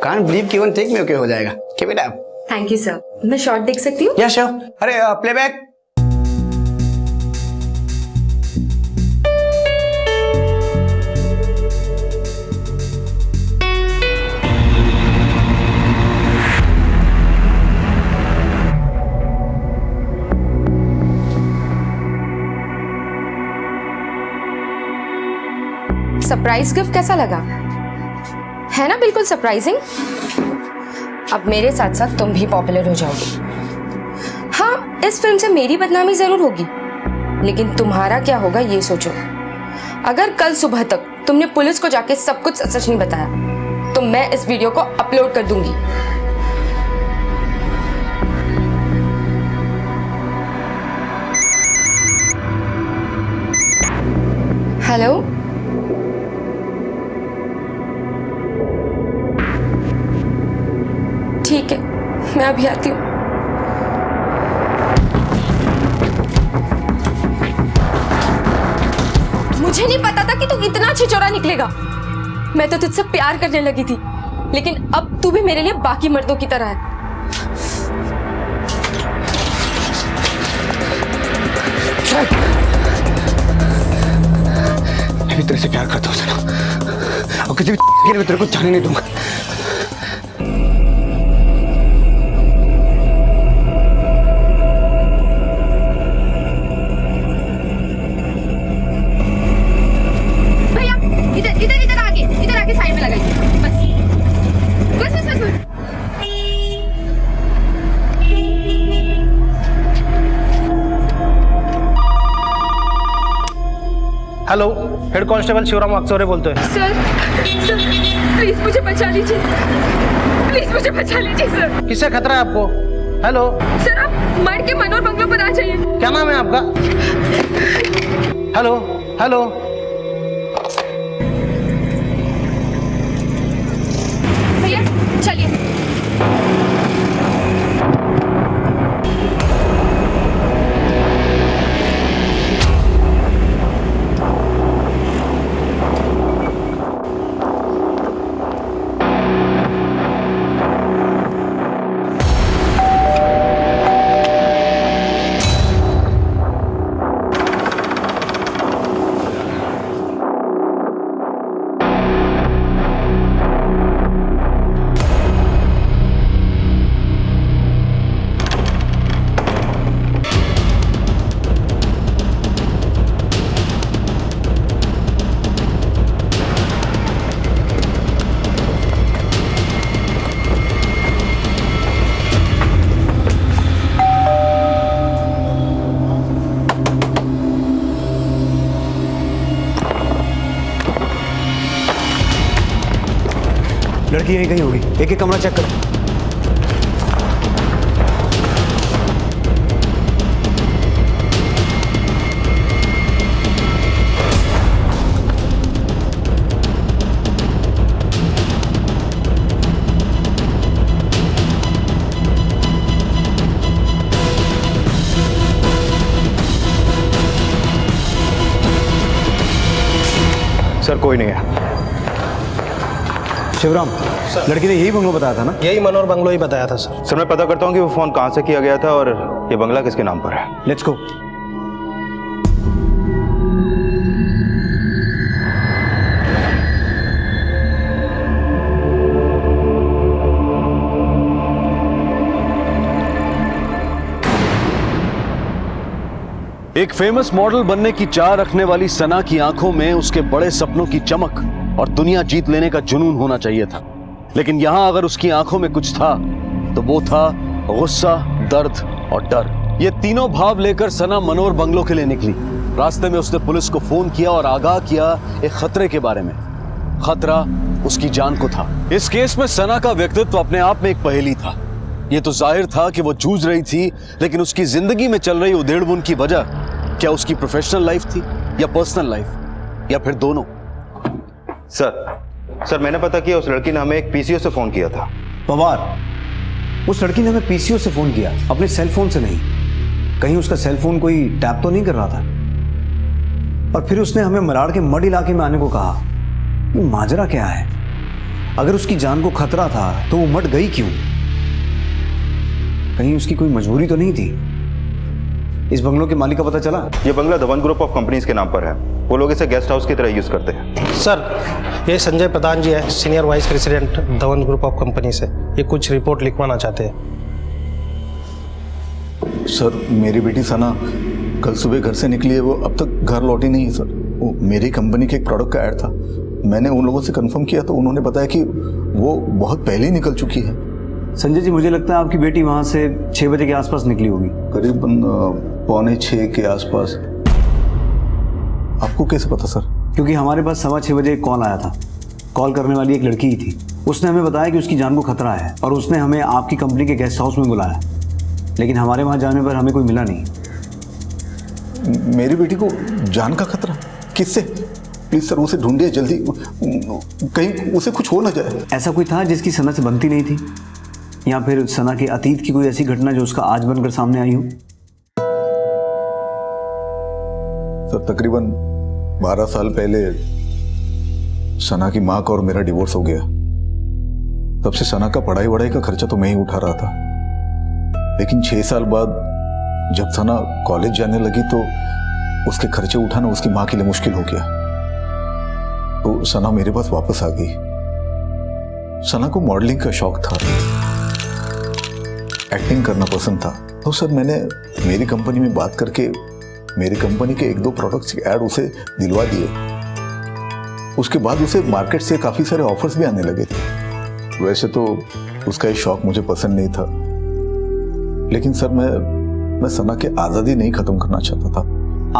Can't believe कि 1 टेक में ओके हो जाएगा। Keep it up. Thank you sir. मैं शॉट देख सकती हूँ? या श्योर। अरे प्लेबैक। सरप्राइज गिफ्ट कैसा लगा? है ना बिल्कुल सरप्राइजिंग। अब मेरे साथ साथ तुम भी पॉपुलर हो जाओगे। हाँ, इस फिल्म से मेरी बदनामी जरूर होगी, लेकिन तुम्हारा क्या होगा ये सोचो। अगर कल सुबह तक तुमने पुलिस को जाके सब कुछ सच नहीं बताया तो मैं इस वीडियो को अपलोड कर दूंगी। हेलो, ठीक है, मैं अभी आती हूँ। मुझे नहीं पता था कि तू इतना छिचोरा निकलेगा। मैं तो तुझसे प्यार करने लगी थी, लेकिन अब तू भी मेरे लिए बाकी मर्दों की तरह है। मैं भी तेरे से प्यार करता हूँ सना, और किसी भी मैं तेरे को जाने नहीं दूंगा। इधर आके साइड में लगाइए। बस। हेलो, हेड कांस्टेबल शिवराम अक्सोरे बोलते हैं। सर प्लीज मुझे बचा लीजिए, प्लीज मुझे बचा लीजिए सर। किससे खतरा है आपको? हेलो सर, आप मर के मनोर बंगलो पर आ जाइए। क्या नाम है आपका? हेलो हेलो, भैया चलिए। लड़की यहीं कहीं होगी। एक एक कमरा चेक करो। सर कोई नहीं है। शिवराम, लड़की ने यही बंगलो बताया था ना? यही मनोहर बंगलो ही बताया था सर। सर मैं पता करता हूँ कि वो फोन कहाँ से किया गया था और ये बंगला किसके नाम पर है। Let's go. एक फेमस मॉडल बनने की चाह रखने वाली सना की आंखों में उसके बड़े सपनों की चमक और दुनिया जीत लेने का जुनून होना चाहिए था, लेकिन यहां अगर उसकी आंखों में कुछ था तो वो था गुस्सा, दर्द और डर। ये तीनों भाव लेकर सना मनोहर बंगलो के लिए निकली। रास्ते में उसने पुलिस को फोन किया और आगाह किया एक खतरे के बारे में। खतरा उसकी जान को था। इस केस में सना का व्यक्तित्व अपने आप में एक पहेली था। ये तो जाहिर था कि वो जूझ रही थी, लेकिन उसकी जिंदगी में चल रही उधेड़-बुन की वजह क्या उसकी प्रोफेशनल लाइफ थी या पर्सनल लाइफ या फिर दोनों? सर मैंने पता किया, उस लड़की ने हमें एक पीसीओ से फोन किया था। पवार, उस लड़की ने हमें पीसीओ से फोन किया, अपने सेल फोन से नहीं। कहीं उसका सेल फोन कोई टैप तो नहीं कर रहा था? और फिर उसने हमें मलाड़ के मड इलाके में आने को कहा। ये माजरा क्या है? अगर उसकी जान को खतरा था तो वो मड गई क्यों? कहीं उसकी कोई मजबूरी तो नहीं थी? इस बंगलों के मालिक का पता चला? ये बंगला धवन ग्रुप ऑफ कंपनीज के नाम पर है। वो लोग इसे गेस्ट हाउस की तरह यूज करते हैं। सर ये संजय प्रधान जी है, senior vice president Dhawan group of company से। ये कुछ रिपोर्ट लिखवाना चाहते हैं। सर मेरी बेटी सना कल सुबह घर से निकली है, वो अब तक घर लौटी नहीं है सर। वो मेरी कंपनी के एक प्रोडक्ट का ऐड था। मैंने उन लोगों से कंफर्म किया तो उन्होंने बताया कि वो बहुत पहले ही निकल चुकी है। संजय जी, मुझे लगता है आपकी बेटी वहां से 6 बजे के आसपास निकली होगी। करीबन 5:45 के आसपास। आपको कैसे पता सर? क्योंकि हमारे पास 6:15 बजे एक कॉल आया था। कॉल करने वाली एक लड़की ही थी। उसने हमें बताया कि उसकी जान को खतरा है और उसने हमें आपकी कंपनी के गेस्ट हाउस में बुलाया, लेकिन हमारे वहां जाने पर हमें कोई मिला नहीं। मेरी बेटी को जान का खतरा? किससे? प्लीज सर उसे ढूंढिए जल्दी, कहीं उसे कुछ हो ना जाए। ऐसा कोई था जिसकी सना से बनती नहीं थी, या फिर सना के अतीत की कोई ऐसी घटना जो उसका आज बनकर सामने आई हो? सर तकरीबन 12 साल पहले सना की माँ का और मेरा डिवोर्स हो गया। तब से सना का पढ़ाई वढ़ाई का खर्चा तो मैं ही उठा रहा था, लेकिन 6 साल बाद जब सना कॉलेज जाने लगी तो उसके खर्चे उठाना उसकी माँ के लिए मुश्किल हो गया। तो सना मेरे पास वापस आ गई। सना को मॉडलिंग का शौक था, एक्टिंग करना पसंद था। तो सर मैंने मेरी कंपनी में बात करके मेरी कंपनी के 1-2 प्रोडक्ट्स के ऐड उसे दिलवा दिए। उसके बाद उसे मार्केट से काफ़ी सारे ऑफर्स भी आने लगे थे। वैसे तो उसका ये शौक मुझे पसंद नहीं था, लेकिन सर मैं सना की आज़ादी नहीं ख़त्म करना चाहता था।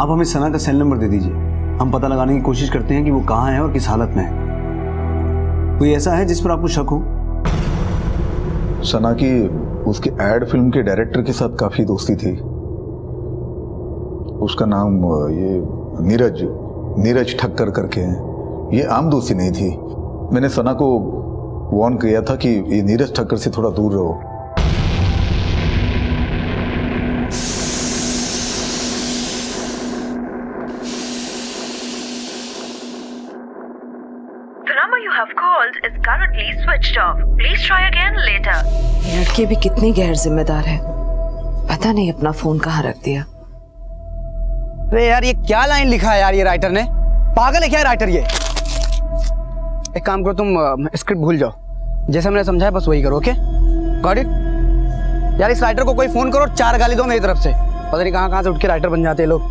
आप हमें सना का सेल नंबर दे दीजिए, हम पता लगाने की कोशिश करते हैं कि वो कहाँ है और किस हालत में है। कोई ऐसा है जिस पर आपको शक हो? सना की उसके एड फिल्म के डायरेक्टर के साथ काफ़ी दोस्ती थी। उसका नाम ये नीरज ठक्कर करके है। ये आम दोस्ती नहीं थी। मैंने सना को वार्न किया था कि ये नीरज ठक्कर से थोड़ा दूर रहो। लड़के भी कितनी गैर जिम्मेदार है, पता नहीं अपना फोन कहाँ रख दिया। अरे यार ये क्या लाइन लिखा है यार, ये राइटर ने पागल है क्या राइटर ये? एक काम करो, तुम स्क्रिप्ट भूल जाओ, जैसे मैंने समझाया बस वही करो। Okay got it? यार इस राइटर को कोई फोन करो, 4 गाली दो मेरी तरफ से। पता नहीं कहाँ से उठ के राइटर बन जाते हैं लोग।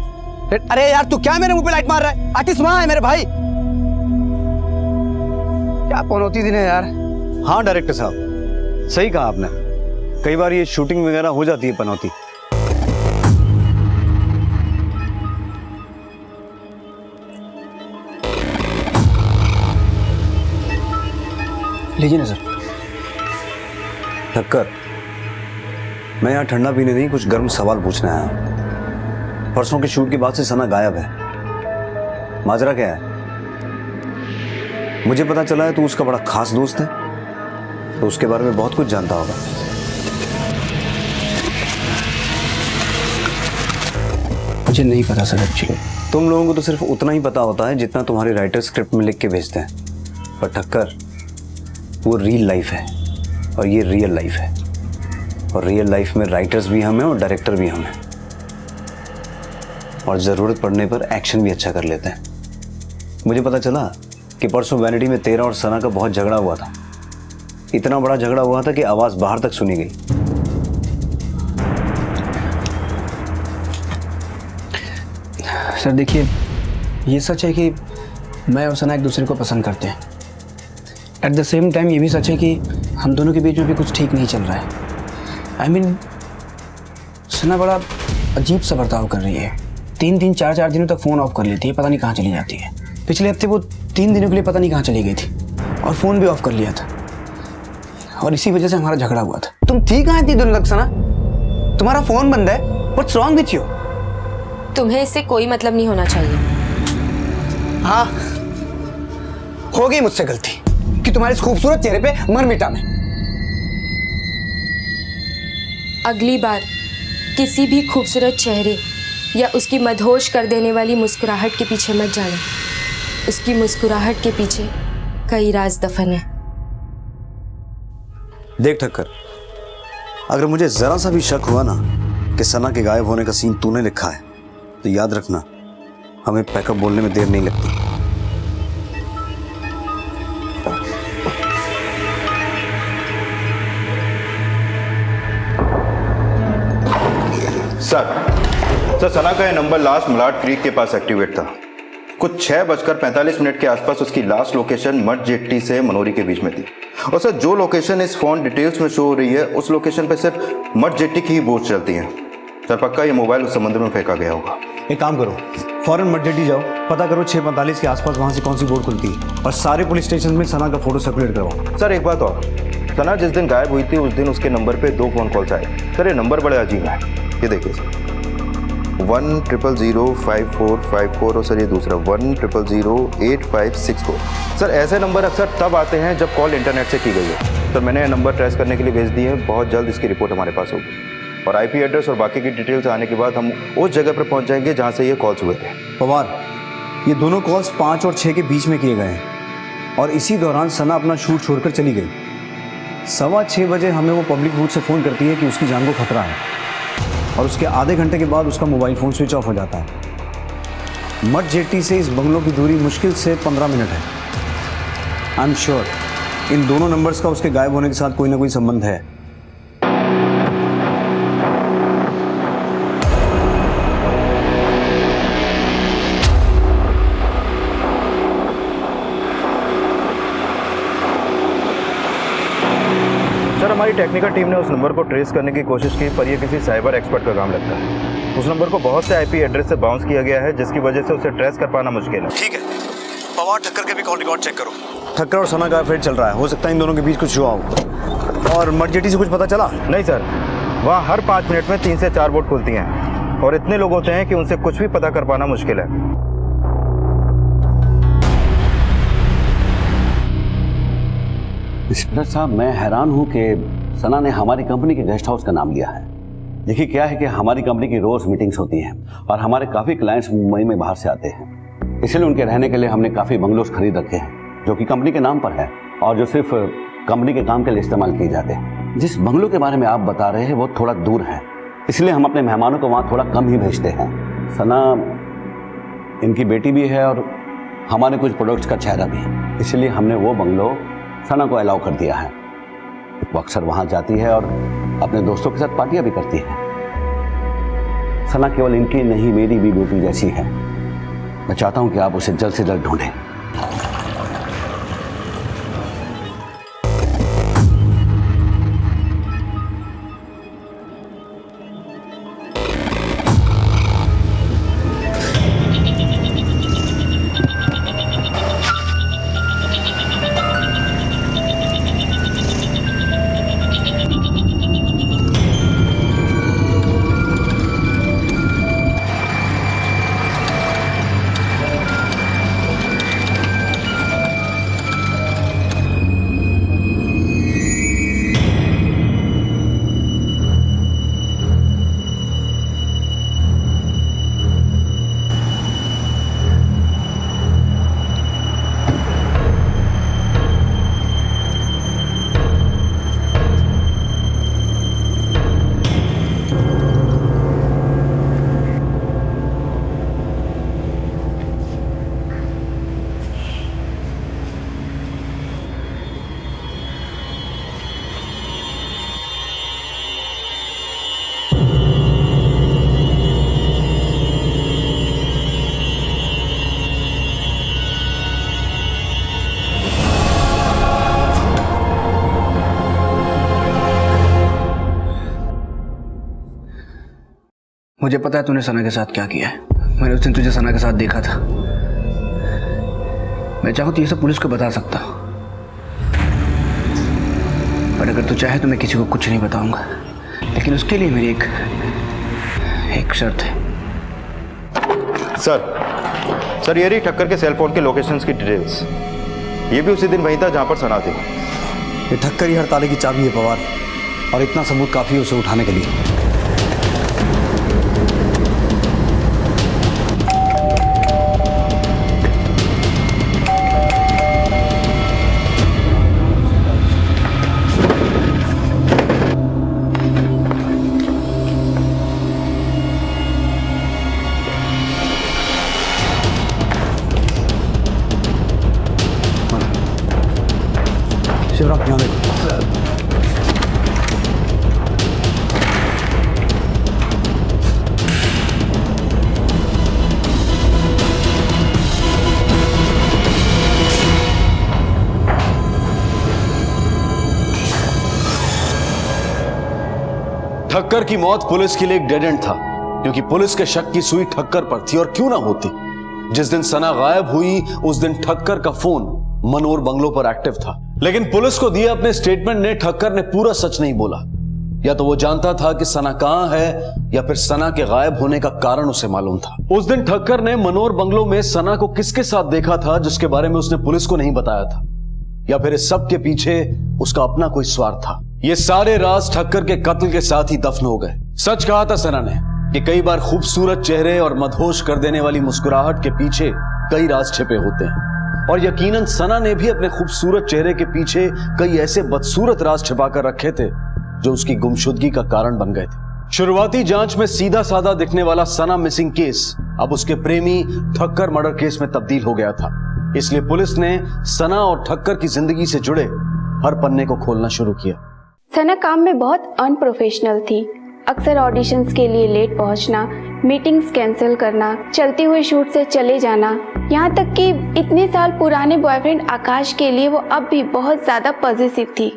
अरे यार तू क्या मेरे मुंह पे लाइट मार रहा है? आर्टिस्ट वहां है मेरे भाई। क्या पनौती दिन है यार। हाँ डायरेक्टर साहब, सही कहा आपने। कई बार ये शूटिंग वगैरह हो जाती है पनौती। लीजिए ना सर। ठक्कर, मैं यहाँ ठंडा पीने नहीं, कुछ गर्म सवाल पूछने आया। परसों के शूट के बाद से सना गायब है, माजरा क्या है? मुझे पता चला है तू उसका बड़ा खास दोस्त है, तो उसके बारे में बहुत कुछ जानता होगा। मुझे नहीं पता सर एक्चुअली। तुम लोगों को तो सिर्फ उतना ही पता होता है जितना तुम्हारे राइटर स्क्रिप्ट में लिख के भेजते हैं, पर ठक्कर वो रियल लाइफ है और ये रियल लाइफ है, और रियल लाइफ में राइटर्स भी हम हैं और डायरेक्टर भी हम हैं, और ज़रूरत पड़ने पर एक्शन भी अच्छा कर लेते हैं। मुझे पता चला कि परसों वैनिटी में तेरा और सना का बहुत झगड़ा हुआ था। इतना बड़ा झगड़ा हुआ था कि आवाज़ बाहर तक सुनी गई। सर देखिए, ये सच है कि मैं और सना एक दूसरे को पसंद करते हैं। एट द सेम टाइम ये भी सच है कि हम दोनों के बीच में भी कुछ ठीक नहीं चल रहा है। आई मीन सना बड़ा अजीब सा बर्ताव कर रही है। 3-3, 4-4 दिनों तक फ़ोन ऑफ कर लेती है, पता नहीं कहाँ चली जाती है। पिछले हफ्ते वो 3 दिनों के लिए पता नहीं कहाँ चली गई थी और फ़ोन भी ऑफ कर लिया था, और इसी वजह से हमारा झगड़ा हुआ था। तुम थी कहाँ इतनी दिनों तक सना? तुम्हारा फ़ोन बंद है। What's wrong with you? तुम्हें इससे कोई मतलब नहीं होना चाहिए। हाँ, हो गई मुझसे गलती कि तुम्हारे इस खूबसूरत चेहरे पे मर मिटा मैं। अगली बार किसी भी खूबसूरत चेहरे या उसकी मदहोश कर देने वाली मुस्कुराहट के पीछे मत जाना। उसकी मुस्कुराहट के पीछे कई राज दफन है। देख ठक्कर, अगर मुझे जरा सा भी शक हुआ ना कि सना के गायब होने का सीन तूने लिखा है, तो याद रखना हमें पैकअप बोलने में देर नहीं लगती। सर सना का यह नंबर लास्ट मलाड क्रीक के पास एक्टिवेट था। कुछ 6:45 के आसपास उसकी लास्ट लोकेशन मठ जेट्टी से मनोरी के बीच में थी। और सर जो लोकेशन इस फोन डिटेल्स में शो हो रही है, उस लोकेशन पे सिर्फ मठ जेट्टी की ही बोट चलती है। सर पक्का ये मोबाइल उस समुद्र में फेंका गया होगा। एक काम करो, फौरन मठ जेट्टी जाओ, पता करो 6:45 के आसपास वहां से कौन सी बोट खुलती है, और सारे पुलिस स्टेशन में सना का फोटो सर्कुलेट करवाओ। सर एक बात और, सना जिस दिन गायब हुई थी उस दिन उसके नंबर पे 2 फोन कॉल्स आए। सर ये नंबर बड़े अजीब है। ये देखिए सर, 1000545 और सर ये दूसरा 1000856 सर ऐसे नंबर अक्सर तब आते हैं जब कॉल इंटरनेट से की गई है। सर मैंने ये नंबर ट्रेस करने के लिए भेज दिए हैं। बहुत जल्द इसकी रिपोर्ट हमारे पास होगी, और आईपी एड्रेस और बाकी की डिटेल्स आने के बाद हम उस जगह पर पहुंच जाएंगे जहां से ये कॉल्स हुए थे। पवार, ये दोनों कॉल्स 5 और 6 के बीच में किए गए हैं, और इसी दौरान सना अपना शूट छोड़कर चली गई। 6:15 बजे हमें वो पब्लिक बूथ से फ़ोन करती है कि उसकी जान को खतरा है, और उसके आधे घंटे के बाद उसका मोबाइल फ़ोन स्विच ऑफ हो जाता है। मठ जेट्टी से इस बंगलों की दूरी मुश्किल से 15 मिनट है। आई एम श्योर इन दोनों नंबर्स का उसके गायब होने के साथ कोई ना कोई संबंध है। सर हमारी टेक्निकल टीम ने उस नंबर को ट्रेस करने की कोशिश की, पर यह किसी साइबर एक्सपर्ट का काम लगता है। उस नंबर को बहुत से आईपी एड्रेस से बाउंस किया गया है, जिसकी वजह से उसे ट्रेस कर पाना मुश्किल है। ठीक है, पवार ठक्कर के भी कॉल रिकॉर्ड चेक करो। ठक्कर और सना का अफेयर चल रहा है, हो सकता है इन दोनों के बीच कुछ हुआ हो। और मठ जेट्टी से कुछ पता चला? नहीं सर, वहाँ हर 5 मिनट में 3 से 4 बोट खुलती हैं, और इतने लोग होते हैं कि उनसे कुछ भी पता कर पाना मुश्किल है। इंस्पेक्टर साहब, मैं हैरान हूँ कि सना ने हमारी कंपनी के गेस्ट हाउस का नाम लिया है। देखिए क्या है कि हमारी कंपनी की रोज़ मीटिंग्स होती हैं, और हमारे काफ़ी क्लाइंट्स मुंबई में बाहर से आते हैं, इसलिए उनके रहने के लिए हमने काफ़ी बंगलोज खरीद रखे हैं जो कि कंपनी के नाम पर है, और जो सिर्फ कंपनी के काम के लिए इस्तेमाल किए जाते हैं। जिस बंगलों के बारे में आप बता रहे हैं वो थोड़ा दूर है, इसलिए हम अपने मेहमानों को वहाँ थोड़ा कम ही भेजते हैं। सना इनकी बेटी भी है, और हमारे कुछ प्रोडक्ट्स का चेहरा भी, इसलिए हमने वो बंगलो सना को अलाउ कर दिया है। वो अक्सर वहाँ जाती है और अपने दोस्तों के साथ पार्टियां भी करती है। सना केवल इनकी नहीं, मेरी भी बेटी जैसी है। मैं चाहता हूं कि आप उसे जल्द से जल्द ढूंढें। मुझे पता है तूने सना के साथ क्या किया है। मैंने उस दिन तुझे सना के साथ देखा था। मैं चाहूँ तो ये सब पुलिस को बता सकता हूँ, पर अगर तू चाहे तो मैं किसी को कुछ नहीं बताऊंगा। लेकिन उसके लिए मेरी एक शर्त है। सर ये रही ठक्कर के सेल फोन के लोकेशंस की डिटेल्स। ये भी उसी दिन वहीं था जहां पर सना थी। ये ठक्कर ही हर ताले की चाबी है पवार, और इतना सबूत काफी है उसे उठाने के लिए। शिवराम यहाँ देखो। ठक्कर की मौत पुलिस के लिए एक डेड एंड था, क्योंकि पुलिस के शक की सुई ठक्कर पर थी। और क्यों ना होती, जिस दिन सना गायब हुई उस दिन ठक्कर का फोन मनोर बंगलो पर एक्टिव था। लेकिन पुलिस को दिए अपने स्टेटमेंट ने ठक्कर ने पूरा सच नहीं बोला। या तो वो जानता था कि सना कहां है, या फिर सना के गायब होने का कारण उसे मालूम था। उस दिन ठक्कर ने मनोर बंगलो में सना को किसके साथ देखा था जिसके बारे में उसने पुलिस को नहीं बताया था, या फिर इस सब के पीछे उसका अपना कोई स्वार्थ था। ये सारे राज ठक्कर के कत्ल के साथ ही दफन हो गए। सच कहा था सना ने कि कई बार खूबसूरत चेहरे और मदहोश कर देने वाली मुस्कुराहट के पीछे कई राज छिपे होते हैं, और यकीनन सना ने भी अपने खूबसूरत चेहरे के पीछे कई ऐसे बदसूरत राज छिपा कर रखे थे जो उसकी गुमशुदगी का कारण बन गए थे। शुरुआती जांच में सीधा साधा दिखने वाला सना मिसिंग केस अब उसके प्रेमी ठक्कर मर्डर केस में तब्दील हो गया था। इसलिए पुलिस ने सना और ठक्कर की जिंदगी से जुड़े हर पन्ने को खोलना शुरू किया। सना काम में बहुत अनप्रोफेशनल थी। अक्सर ऑडिशंस के लिए लेट पहुंचना, मीटिंग्स कैंसिल करना, चलती हुई शूट से चले जाना, यहाँ तक कि इतने साल पुराने बॉयफ्रेंड आकाश के लिए वो अब भी बहुत ज्यादा पॉजिटिव थी।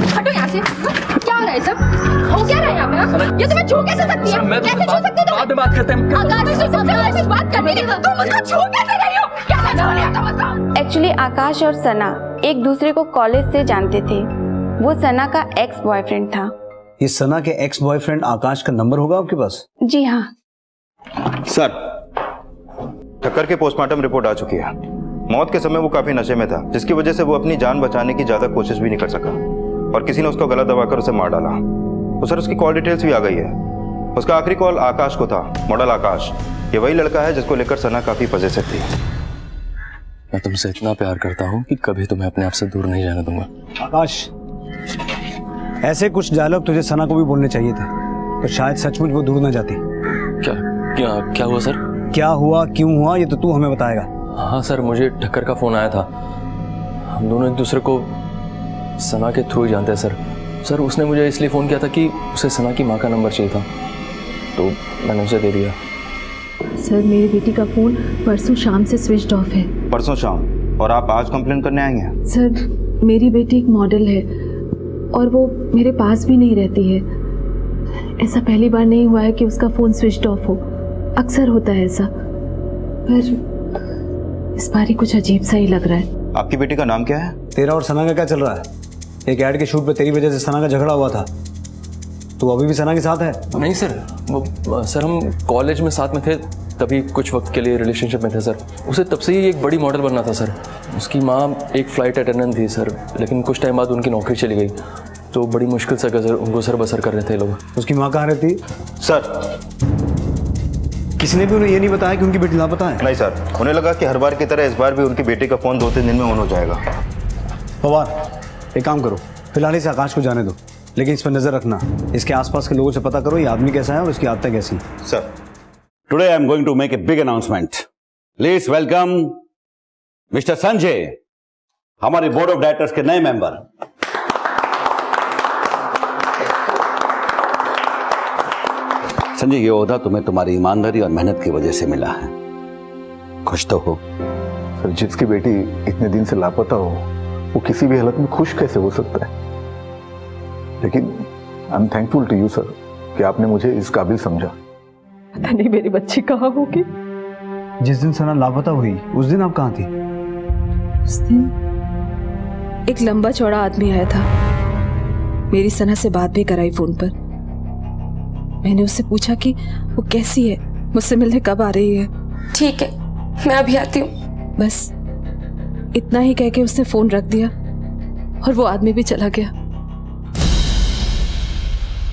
हटो यहाँ से। क्या हो रहा है सब? हो क्या रहा है यहाँ पे? ये तुम्हें छू कैसे सकती है? कैसे छू सकती है? बाद में बात करते हैं। आकाश से कुछ बात करनी नहीं, तुम उसको छू कैसे रही हो? क्या करने वाले हो तुम उसको? एक्चुअली आकाश और सना एक दूसरे को कॉलेज से जानते थे। वो सना का एक्स बॉयफ्रेंड था। ये सना के एक्स बॉयफ्रेंड आकाश का नंबर होगा आपके पास? जी हाँ। सर, ठक्कर की पोस्टमार्टम रिपोर्ट आ चुकी है। मौत के समय वो काफी नशे में था, जिसकी वजह से वो अपनी जान बचाने की ज्यादा कोशिश भी नहीं कर सका, और किसी ने उसको गला दबाकर उसे मार डाला। तो सर, उसकी कॉल डिटेल्स भी आ गई है। उसका आखिरी कॉल आकाश को था, मॉडल आकाश। ये वही लड़का है जिसको लेकर सना काफी पजेसिव थी। मैं तुमसे इतना प्यार करता हूँ कि कभी तुम्हें अपने आप से दूर नहीं जाने दूंगा। आकाश, ऐसे कुछ डायलॉग तुझे सना को भी बोलने चाहिए थे, तो शायद सचमुच वो दूर ना जाती। क्या हुआ सर? क्या हुआ, क्यों हुआ, ये तो तू हमें बताएगा। हाँ सर, मुझे ठक्कर का फोन आया था। हम दोनों एक दूसरे को सना के थ्रू ही जानते हैं सर। उसने मुझे इसलिए फ़ोन किया था कि उसे सना की माँ का नंबर चाहिए था, तो मैंने उसे दे दिया। सर, मेरी बेटी का फ़ोन परसों शाम से स्विच ऑफ है। परसों शाम? और आप आज कंप्लेन करने आई हैं? सर, मेरी बेटी एक मॉडल है और वो मेरे पास भी नहीं रहती है। ऐसा पहली बार नहीं हुआ है कि उसका फ़ोन स्विच ऑफ हो, अक्सर होता है ऐसा, पर इस बार ही कुछ अजीब सा ही लग रहा है। आपकी बेटी का नाम क्या है? तेरा और सना का क्या चल रहा है? एक ऐड के शूट पे तेरी वजह से सना का झगड़ा हुआ था, तू अभी भी सना के साथ है? नहीं सर, वो सर हम कॉलेज में साथ में थे, तभी कुछ वक्त के लिए रिलेशनशिप में थे सर। उसे तब से ही एक बड़ी मॉडल बनना था सर। उसकी माँ एक फ़्लाइट अटेंडेंट थी सर, लेकिन कुछ टाइम बाद उनकी नौकरी चली गई, तो बड़ी मुश्किल से उनको सर बसर कर रहे थे लोग। उसकी माँ कहाँ रहती? सर, किसी ने भी उन्हें ये नहीं बताया कि उनकी बेटी लापता है? नहीं सर, उन्हें लगा कि हर बार की तरह इस बार भी उनकी बेटी का फ़ोन 2-3 दिन में ऑन हो जाएगा। पवार, एक काम करो, फिलहाल इसे आकाश को जाने दो, लेकिन इस पर नजर रखना। इसके आसपास के लोगों से पता करो ये आदमी कैसा है और इसकी आदतें कैसी। Sir, today I am going to make a big announcement. Please welcome mister Sanjay, हमारे बोर्ड ऑफ डायरेक्टर्स के नए मेंबर। संजय, ये ओहदा तुम्हें तुम्हारी ईमानदारी और मेहनत की वजह से मिला है। खुश तो हो? सर जिसकी बेटी इतने दिन से लापता हो वो किसी भी हालत में खुश कैसे हो सकता है? लेकिन I am thankful to you sir कि आपने मुझे इस काबिल समझा। पता नहीं मेरी बच्ची कहाँ होगी। जिस दिन सना लापता हुई उस दिन आप कहाँ थी? उस दिन एक लंबा चौड़ा आदमी आया था, मेरी सना से बात भी कराई फोन पर। मैंने उससे पूछा कि वो कैसी है, मुझसे मिलने कब आ रही है। ठीक है, मैं अभी आती हूँ। बस इतना ही कह के उसने फोन रख दिया और वो आदमी भी चला गया।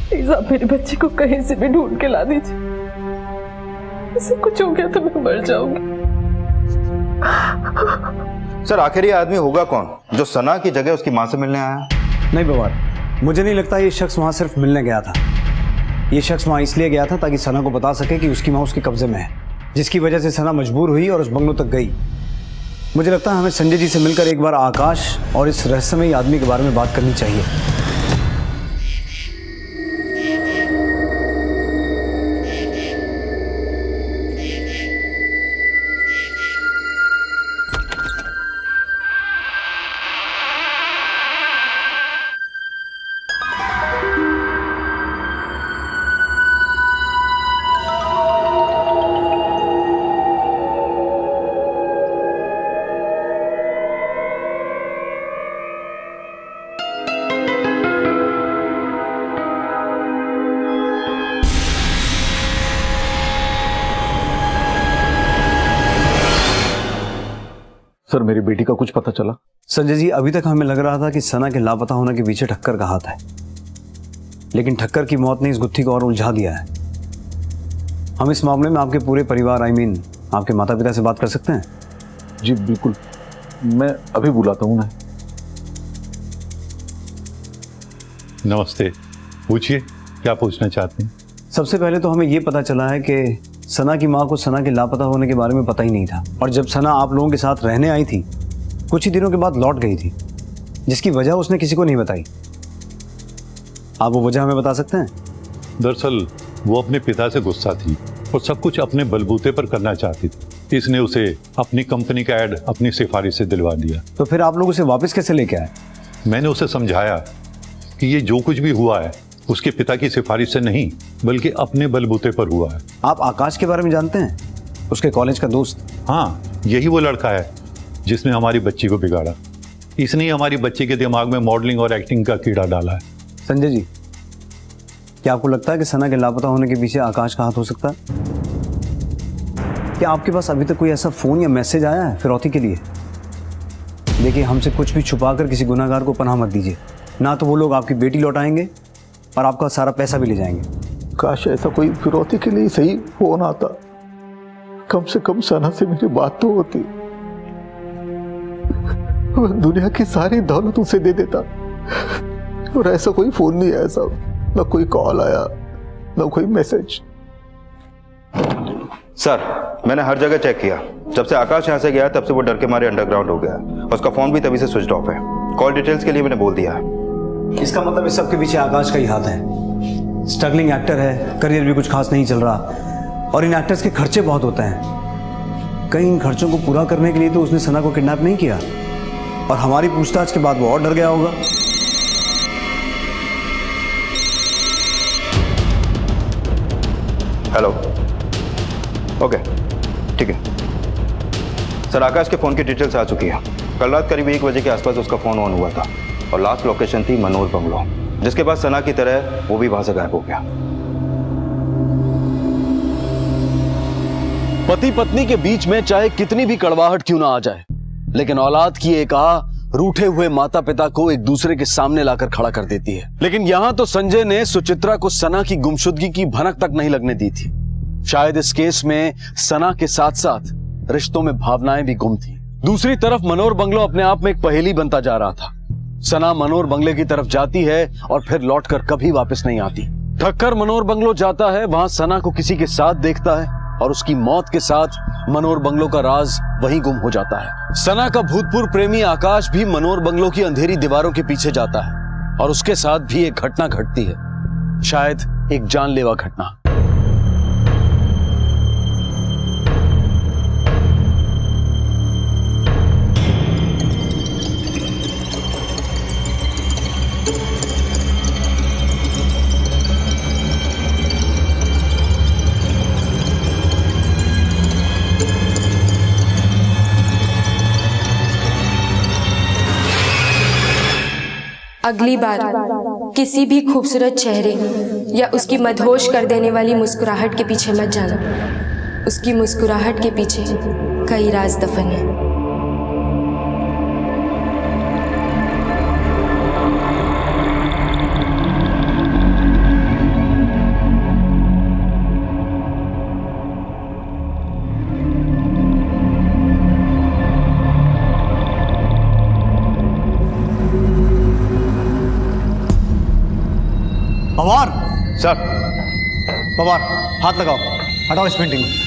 प्लीज आप मेरी बच्ची को कहीं से भी ढूंढ के ला दीजिए, इसे कुछ हो गया तो मैं मर जाऊंगी। सर आखिर ये आदमी होगा कौन जो सना की जगह उसकी मां से मिलने आया? नहीं बवाल, मुझे नहीं लगता ये शख्स वहां सिर्फ मिलने गया था। ये शख्स वहां इसलिए गया था ताकि सना को बता सके कि उसकी मां उसके कब्जे में है, जिसकी वजह से सना मजबूर हुई और उस बंगलों तक गई। मुझे लगता है हमें संजय जी से मिलकर एक बार आकाश और इस रहस्यमयी आदमी के बारे में बात करनी चाहिए। सर मेरी बेटी का कुछ पता चला? संजय जी, अभी तक हमें लग रहा था कि सना के लापता होने के पीछे ठक्कर का हाथ है, लेकिन ठक्कर की मौत ने इस गुत्थी को और उलझा दिया है। हम इस मामले में आपके पूरे परिवार आपके माता पिता से बात कर सकते हैं? जी बिल्कुल, मैं अभी बुलाता हूँ ना। नमस्ते, पूछिए क्या पूछना चाहते हैं? सबसे पहले तो हमें ये पता चला है कि सना की माँ को सना के लापता होने के बारे में पता ही नहीं था, और जब सना आप लोगों के साथ रहने आई थी कुछ ही दिनों के बाद लौट गई थी, जिसकी वजह उसने किसी को नहीं बताई। आप वो वजह हमें बता सकते हैं? दरअसल वो अपने पिता से गुस्सा थी और सब कुछ अपने बलबूते पर करना चाहती थी, इसने उसे अपनी कंपनी का ऐड अपनी सिफारिश से दिलवा दिया। तो फिर आप लोग उसे वापस कैसे लेके आए? मैंने उसे समझाया कि ये जो कुछ भी हुआ है उसके पिता की सिफारिश से नहीं बल्कि अपने बलबूते पर हुआ है। आप आकाश के बारे में जानते हैं? उसके कॉलेज का दोस्त? हाँ, यही वो लड़का है जिसने हमारी बच्ची को बिगाड़ा। इसने ही हमारी बच्ची के दिमाग में मॉडलिंग और एक्टिंग का कीड़ा डाला है। संजय जी, क्या आपको लगता है कि सना के लापता होने के पीछे आकाश का हाथ हो सकता है? क्या आपके पास अभी तक कोई ऐसा फोन या मैसेज आया है फिरौती के लिए? देखिए, हमसे कुछ भी छुपाकर किसी गुनाहगार को पनाह मत दीजिए, ना तो वो लोग आपकी बेटी लौटाएंगे और आपका सारा पैसा भी ले जाएंगे। काश ऐसा कोई फिरौती के लिए सही फोन आता, कम से कम सना से मेरी बात तो होती। मैं दुनिया की सारी दौलत उसे दे देता, और ऐसा कोई फोन नहीं आया साहब, ना कोई कॉल आया ना कोई मैसेज। सर मैंने हर जगह चेक किया, जब से आकाश यहाँ से गया तब से वो डर के मारे अंडरग्राउंड हो गया, उसका फोन भी तभी से स्विच ऑफ है। कॉल डिटेल्स के लिए मैंने बोल दिया है। इसका मतलब इस सबके पीछे आकाश का ही हाथ है। स्ट्रगलिंग एक्टर है, करियर भी कुछ खास नहीं चल रहा, और इन एक्टर्स के खर्चे बहुत होते हैं। कहीं इन खर्चों को पूरा करने के लिए तो उसने सना को किडनैप नहीं किया, और हमारी पूछताछ के बाद वो और डर गया होगा। हेलो, ओके ठीक है सर। आकाश के फोन की डिटेल्स आ चुकी है। कल रात करीब 1 बजे के आसपास उसका फोन ऑन हुआ था, और लास्ट लोकेशन थी मनोर बंगलो, जिसके बाद सना की तरह वो भी वहां से गायब हो गया। पति पत्नी के बीच में चाहे कितनी भी कड़वाहट क्यों ना आ जाए, लेकिन औलाद की एक आह रूठे हुए माता पिता को एक दूसरे के सामने लाकर खड़ा कर देती है। लेकिन यहां तो संजय ने सुचित्रा को सना की गुमशुदगी की भनक तक नहीं लगने दी थी। शायद इस केस में सना के साथ साथ रिश्तों में भावनाएं भी गुम थी। दूसरी तरफ मनोर बंगलो अपने आप में एक पहेली बनता जा रहा था। सना मनोर बंगले की तरफ जाती है और फिर लौटकर कभी वापस नहीं आती। ठक्कर मनोर बंगलो जाता है, वहां सना को किसी के साथ देखता है, और उसकी मौत के साथ मनोर बंगलो का राज वहीं गुम हो जाता है। सना का भूतपूर्व प्रेमी आकाश भी मनोर बंगलो की अंधेरी दीवारों के पीछे जाता है, और उसके साथ भी एक घटना घटती है, शायद एक जानलेवा घटना। अगली बार किसी भी खूबसूरत चेहरे या उसकी मदहोश कर देने वाली मुस्कुराहट के पीछे मत जाना। उसकी मुस्कुराहट के पीछे कई राज दफन है। पवार सर। पवार हाथ लगाओ, हटाओ इस पेंटिंग को।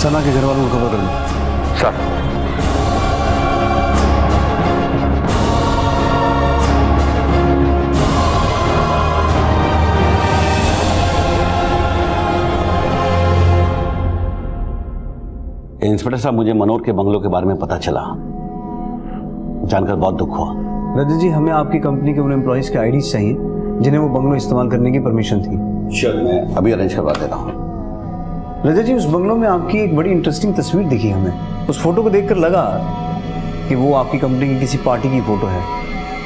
सना के घर वालों को खबर कर लो। सर। इंस्पेक्टर साहब, मुझे मनोहर के बंगलों के बारे में पता चला, जानकर बहुत दुख हुआ। रजत जी, हमें आपकी कंपनी के उन एम्प्लॉइज के आईडीज चाहिए जिन्हें वो बंगलो इस्तेमाल करने की परमिशन थी। चल, मैं अभी अरेंज करवा देता हूँ। रजत जी, उस बंगलो में आपकी एक बड़ी इंटरेस्टिंग तस्वीर दिखी हमें। उस फोटो को देखकर लगा कि वो आपकी कंपनी की किसी पार्टी की फोटो है,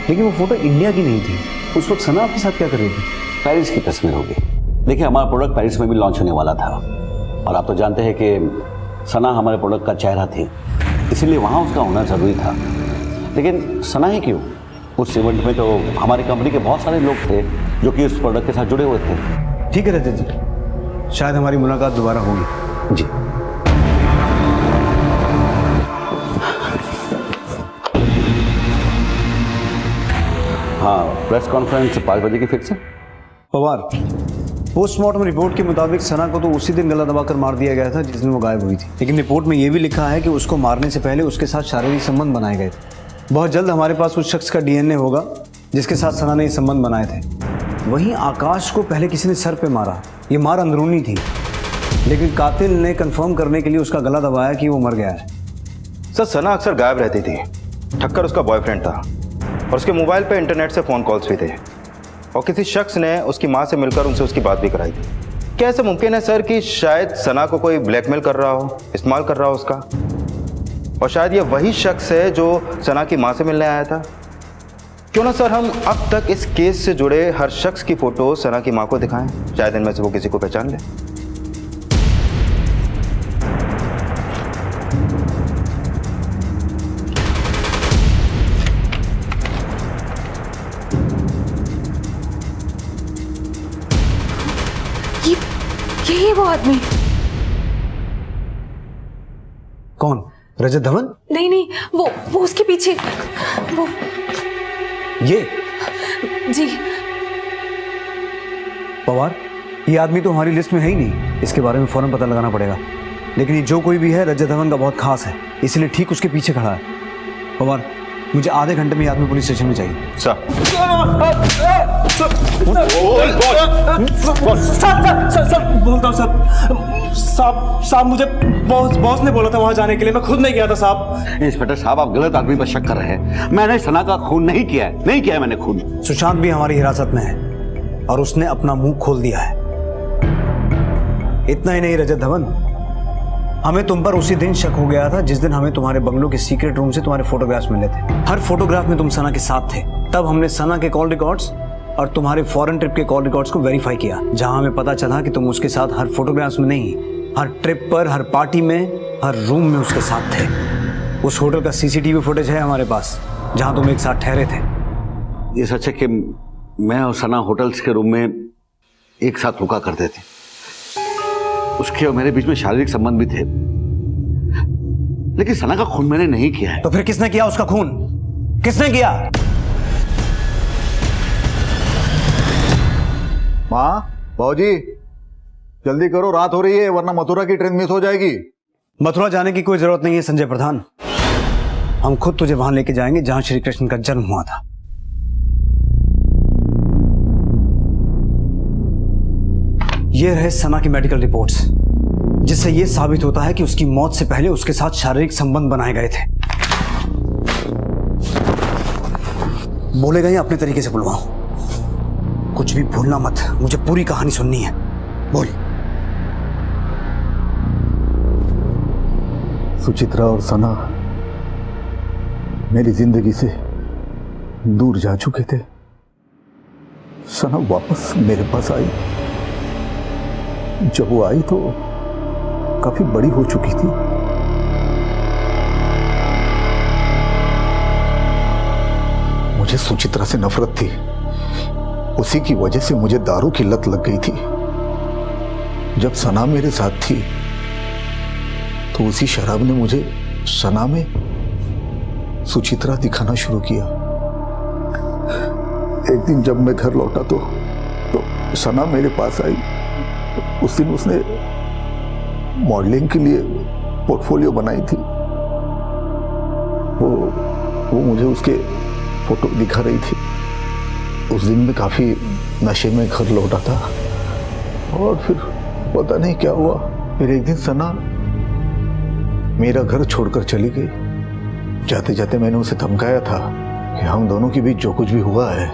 लेकिन वो फोटो इंडिया की नहीं थी। उस वक्त सना आपके साथ क्या कर रही थी? पेरिस की तस्वीर होगी। देखिए, हमारा प्रोडक्ट पेरिस में भी लॉन्च होने वाला था, और आप तो जानते हैं कि सना हमारे प्रोडक्ट का चेहरा थी, इसीलिए वहाँ उसका होना ज़रूरी था। लेकिन सना ही क्यों? उस इवेंट में तो हमारी कंपनी के बहुत सारे लोग थे जो कि उस प्रोडक्ट के साथ जुड़े हुए थे। ठीक है रजत जी, शायद हमारी मुलाकात दोबारा होगी। जी। हाँ, प्रेस कॉन्फ्रेंस 5 बजे की फिक्स है। पवार, पोस्टमार्टम रिपोर्ट के मुताबिक सना को तो उसी दिन गला दबाकर मार दिया गया था जिस दिन वो गायब हुई थी, लेकिन रिपोर्ट में यह भी लिखा है कि उसको मारने से पहले उसके साथ शारीरिक संबंध बनाए गए थे। बहुत जल्द हमारे पास उस शख्स का डीएनए होगा जिसके साथ सना ने ये संबंध बनाए थे। वहीं आकाश को पहले किसी ने सर पे मारा, ये मार अंदरूनी थी, लेकिन कातिल ने कंफर्म करने के लिए उसका गला दबाया कि वो मर गया है। सर, सना अक्सर गायब रहती थी। ठक्कर उसका बॉयफ्रेंड था और उसके मोबाइल पे इंटरनेट से फ़ोन कॉल्स भी थे, और किसी शख्स ने उसकी माँ से मिलकर उनसे उसकी बात भी कराई थी। क्या ऐसा मुमकिन है सर कि शायद सना को कोई ब्लैकमेल कर रहा हो, इस्तेमाल कर रहा हो उसका, और शायद ये वही शख्स है जो सना की माँ से मिलने आया था? क्यों ना सर हम अब तक इस केस से जुड़े हर शख्स की फोटो सना की माँ को दिखाएं, शायद इनमें से वो किसी को पहचान ले। ये वो आदमी। कौन? रजत धवन? नहीं, वो उसके पीछे वो। ये? जी। पवार, ये आदमी तो हमारी लिस्ट में है ही नहीं, इसके बारे में फौरन पता लगाना पड़ेगा। लेकिन ये जो कोई भी है रजत धवन का बहुत खास है, इसलिए ठीक उसके पीछे खड़ा है। पवार, मुझे आधे घंटे में ये आदमी पुलिस स्टेशन में चाहिए। सर। बोलता हूँ साहब, मुझे बॉस ने बोला था वहां जाने के लिए, मैं खुद नहीं गया था साहब। इंस्पेक्टर साहब, आप गलत आदमी पर शक कर रहे हैं। मैंने सना का खून नहीं किया है, नहीं किया है मैंने खून। सुशांत भी हमारी हिरासत में है और उसने अपना मुंह खोल दिया है। इतना ही नहीं रजत धवन, हमें तुम पर उसी दिन शक हो गया था जिस दिन हमें तुम्हारे बंगलों के सीक्रेट रूम से तुम्हारे फोटोग्राफ्स मिले थे। हर फोटोग्राफ में तुम सना के साथ थे। तब हमने सना के कॉल रिकॉर्ड्स और तुम्हारे फॉरेन ट्रिप के कॉल रिकॉर्ड्स को वेरीफाई किया, जहां हमें पता चला कि तुम उसके साथ हर फोटोग्राफ्स में नहीं, हर ट्रिप पर, हर पार्टी में, हर रूम में उसके साथ थे। उस होटल का सीसीटीवी फुटेज है हमारे पास, जहां तुम एक साथ ठहरे थे। ये सच है कि मैं और सना होटल्स के रूम में एक साथ रुका करते थे। उसके और मेरे बीच में शारीरिक संबंध भी थे, लेकिन सना का खून मैंने नहीं किया है। तो फिर किसने किया उसका खून? किसने किया? माँ, बाबूजी, जल्दी करो, रात हो रही है, वरना मथुरा की ट्रेन मिस हो जाएगी। मथुरा जाने की कोई जरूरत नहीं है संजय प्रधान। हम खुद तुझे वहां लेके जाएंगे जहां श्री कृष्ण का जन्म हुआ था। ये रहे सना की मेडिकल रिपोर्ट्स, जिससे यह साबित होता है कि उसकी मौत से पहले उसके साथ शारीरिक संबंध बनाए गए थे। बोलेगा या अपने तरीके से बुलवाऊं? कुछ भी भूलना मत, मुझे पूरी कहानी सुननी है। बोल। सुचित्रा और सना मेरी जिंदगी से दूर जा चुके थे। सना वापस मेरे पास आई। जब वो आई तो काफी बड़ी हो चुकी थी। मुझे सुचित्रा से नफरत थी। उसी की वजह से मुझे दारू की लत लग गई थी। जब सना मेरे साथ थी तो उसी शराब ने मुझे सना में सुचित्रा दिखाना शुरू किया। एक दिन जब मैं घर लौटा तो सना मेरे पास आई। उस दिन उसने मॉडलिंग के लिए पोर्टफोलियो बनाई थी। वो मुझे उसके फोटो दिखा रही थी। उस दिन मैं काफी नशे में घर लौटा था और फिर पता नहीं क्या हुआ, फिर एक दिन सना मेरा घर छोड़कर चली गई। जाते जाते मैंने उसे धमकाया था कि हम दोनों के बीच जो कुछ भी हुआ है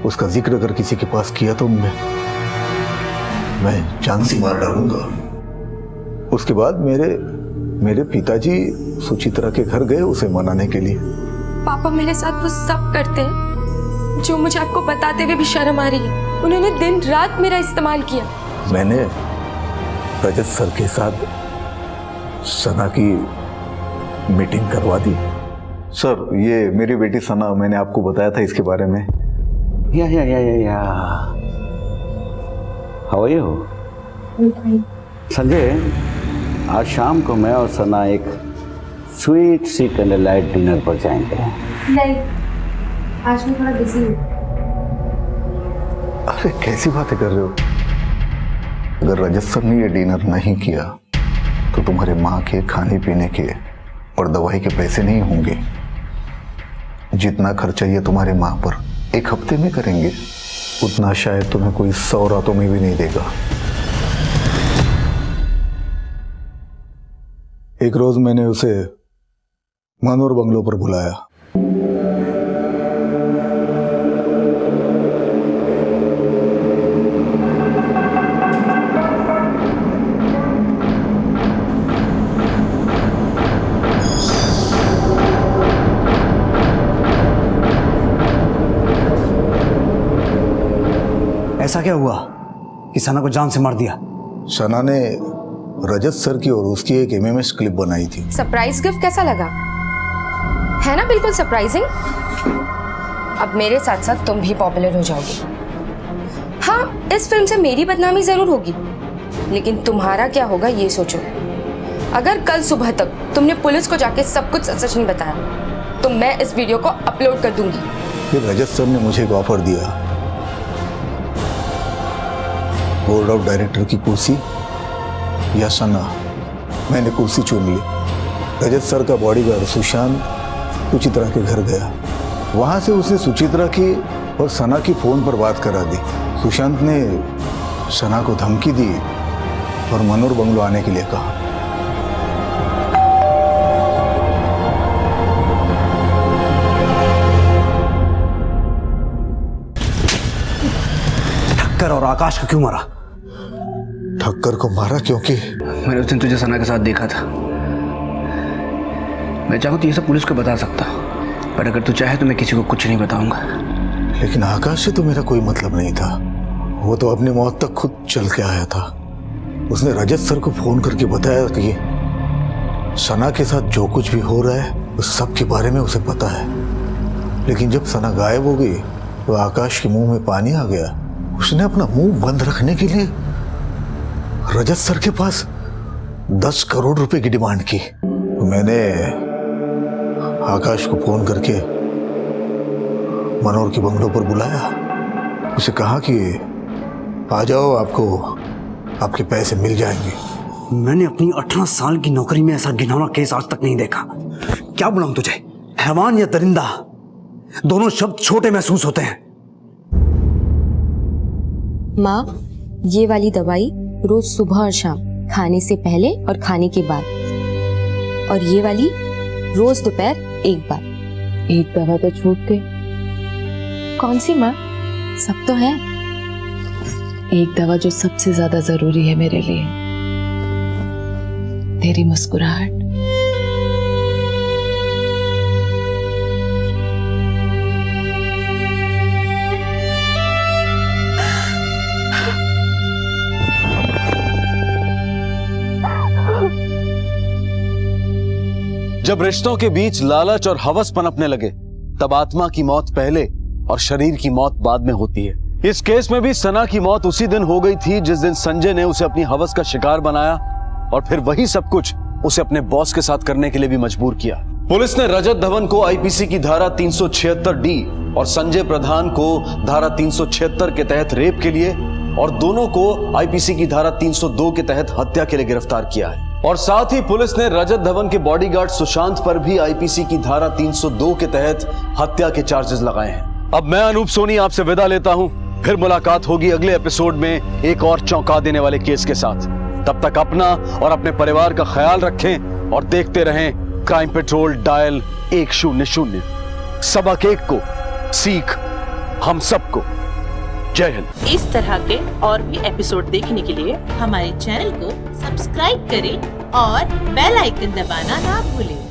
उसका जिक्र अगर किसी के पास किया तो मैं जान से मार डालूंगा। उसके बाद मेरे पिताजी सुचित्रा के घर गए उसे मनाने के लिए। पापा मेरे साथ वो सब करते हैं जो मुझे आपको बताते हुए भी शर्म आ रही है। उन्होंने दिन रात मेरा इस्तेमाल किया। मैंने रजत सर के साथ सना की मीटिंग करवा दी। सर, ये मेरी बेटी सना, मैंने आपको बताया था इसके बारे में। या हाउ आर यू? संजय, आज शाम को मैं और सना एक स्वीट सी कैंडल लाइट डिनर पर जाएंगे। नहीं, आज मैं थोड़ा बिजी हूँ। अरे कैसी बातें कर रहे हो? अगर रजत सर ने ये डिनर नहीं किया तो तुम्हारे माँ के खाने पीने के और दवाई के पैसे नहीं होंगे। जितना खर्चा ये तुम्हारे माँ पर एक हफ्ते में करेंगे उतना शायद तुम्हें कोई 100 रातों में भी नहीं देगा। एक रोज मैंने उसे मनोर बंगलो पर बुलाया। ऐसा क्या हुआ कि सना को जान से मार दिया? सना ने रजत सर की और उसकी एक एमएमएस क्लिप बनाई थी। सरप्राइज गिफ्ट कैसा लगा? है ना बिल्कुल सरप्राइजिंग। अब मेरे साथ साथ तुम भी पॉपुलर हो जाओगे। हाँ, इस फिल्म से मेरी बदनामी जरूर होगी, लेकिन तुम्हारा क्या होगा ये सोचो। अगर कल सुबह तक तुमने पुलिस को जाके सब कुछ सच नहीं बताया तो मैं इस वीडियो को अपलोड कर दूंगी। फिर रजत सर ने मुझे एक ऑफर दिया, बोर्ड ऑफ डायरेक्टर की कुर्सी या सना। मैंने कुर्सी चुन ली। रजत सर का बॉडीगार्ड सुशांत सुचित्रा के घर गया। वहां से उसने सुचित्रा की और सना की फोन पर बात करा दी। सुशांत ने सना को धमकी दी और मनोर बंगलो आने के लिए कहा। ठक्कर और आकाश को क्यों मारा? ठक्कर को मारा क्योंकि मैंने उस दिन तुझे सना के साथ देखा था। मैं चाहूँ तो ये सब पुलिस को बता सकता, पर अगर तू चाहे तो मैं किसी को कुछ नहीं बताऊंगा। लेकिन आकाश से तो मेरा कोई मतलब नहीं था। वो तो अपनी मौत तक खुद चल के आया था। उसने रजत सर को फोन करके बताया कि सना के साथ जो कुछ भी हो रहा है उस सब के बारे में उसे पता है। लेकिन जब सना गायब हो गई तो आकाश के मुंह में पानी आ गया। उसने अपना मुंह बंद रखने के लिए रजत सर के पास 10 करोड़ रुपए की डिमांड की। तो मैंने आकाश को फोन करके मनोहर के बंगलों पर बुलाया। उसे कहा कि आ जाओ, आपको आपके पैसे मिल जाएंगे। मैंने अपनी 18 साल की नौकरी में ऐसा घिनौना केस आज तक नहीं देखा। क्या बुलाऊं तुझे, हैवान या दरिंदा? दोनों शब्द छोटे महसूस होते हैं। माँ, ये वाली दवाई रोज सुबह और शाम, खाने से पहले और खाने के बाद, और ये वाली रोज दोपहर एक बार। एक दवा तो छूट गई। कौन सी माँ? सब तो है। एक दवा जो सबसे ज्यादा जरूरी है मेरे लिए, तेरी मुस्कुराहट। जब रिश्तों के बीच लालच और हवस पनपने लगे तब आत्मा की मौत पहले और शरीर की मौत बाद में होती है। इस केस में भी सना की मौत उसी दिन हो गई थी जिस दिन संजय ने उसे अपनी हवस का शिकार बनाया और फिर वही सब कुछ उसे अपने बॉस के साथ करने के लिए भी मजबूर किया। पुलिस ने रजत धवन को आईपीसी की धारा 376D और संजय प्रधान को धारा 376 के तहत रेप के लिए और दोनों को आईपीसी की धारा 302 के तहत हत्या के लिए गिरफ्तार किया है। और साथ ही पुलिस ने रजत धवन के बॉडीगार्ड सुशांत पर भी आईपीसी की धारा 302 के तहत हत्या के चार्जेस लगाए हैं। अब मैं अनूप सोनी आपसे विदा लेता हूं। फिर मुलाकात होगी अगले एपिसोड में एक और चौंका देने वाले केस के साथ। तब तक अपना और अपने परिवार का ख्याल रखें और देखते रहें क्राइम पेट्रोल डायल 100। सबक एक को, सीख हम सबको। जय हिंद। इस तरह के और भी एपिसोड देखने के लिए हमारे चैनल को सब्सक्राइब करें और बेल आइकन दबाना ना भूलें।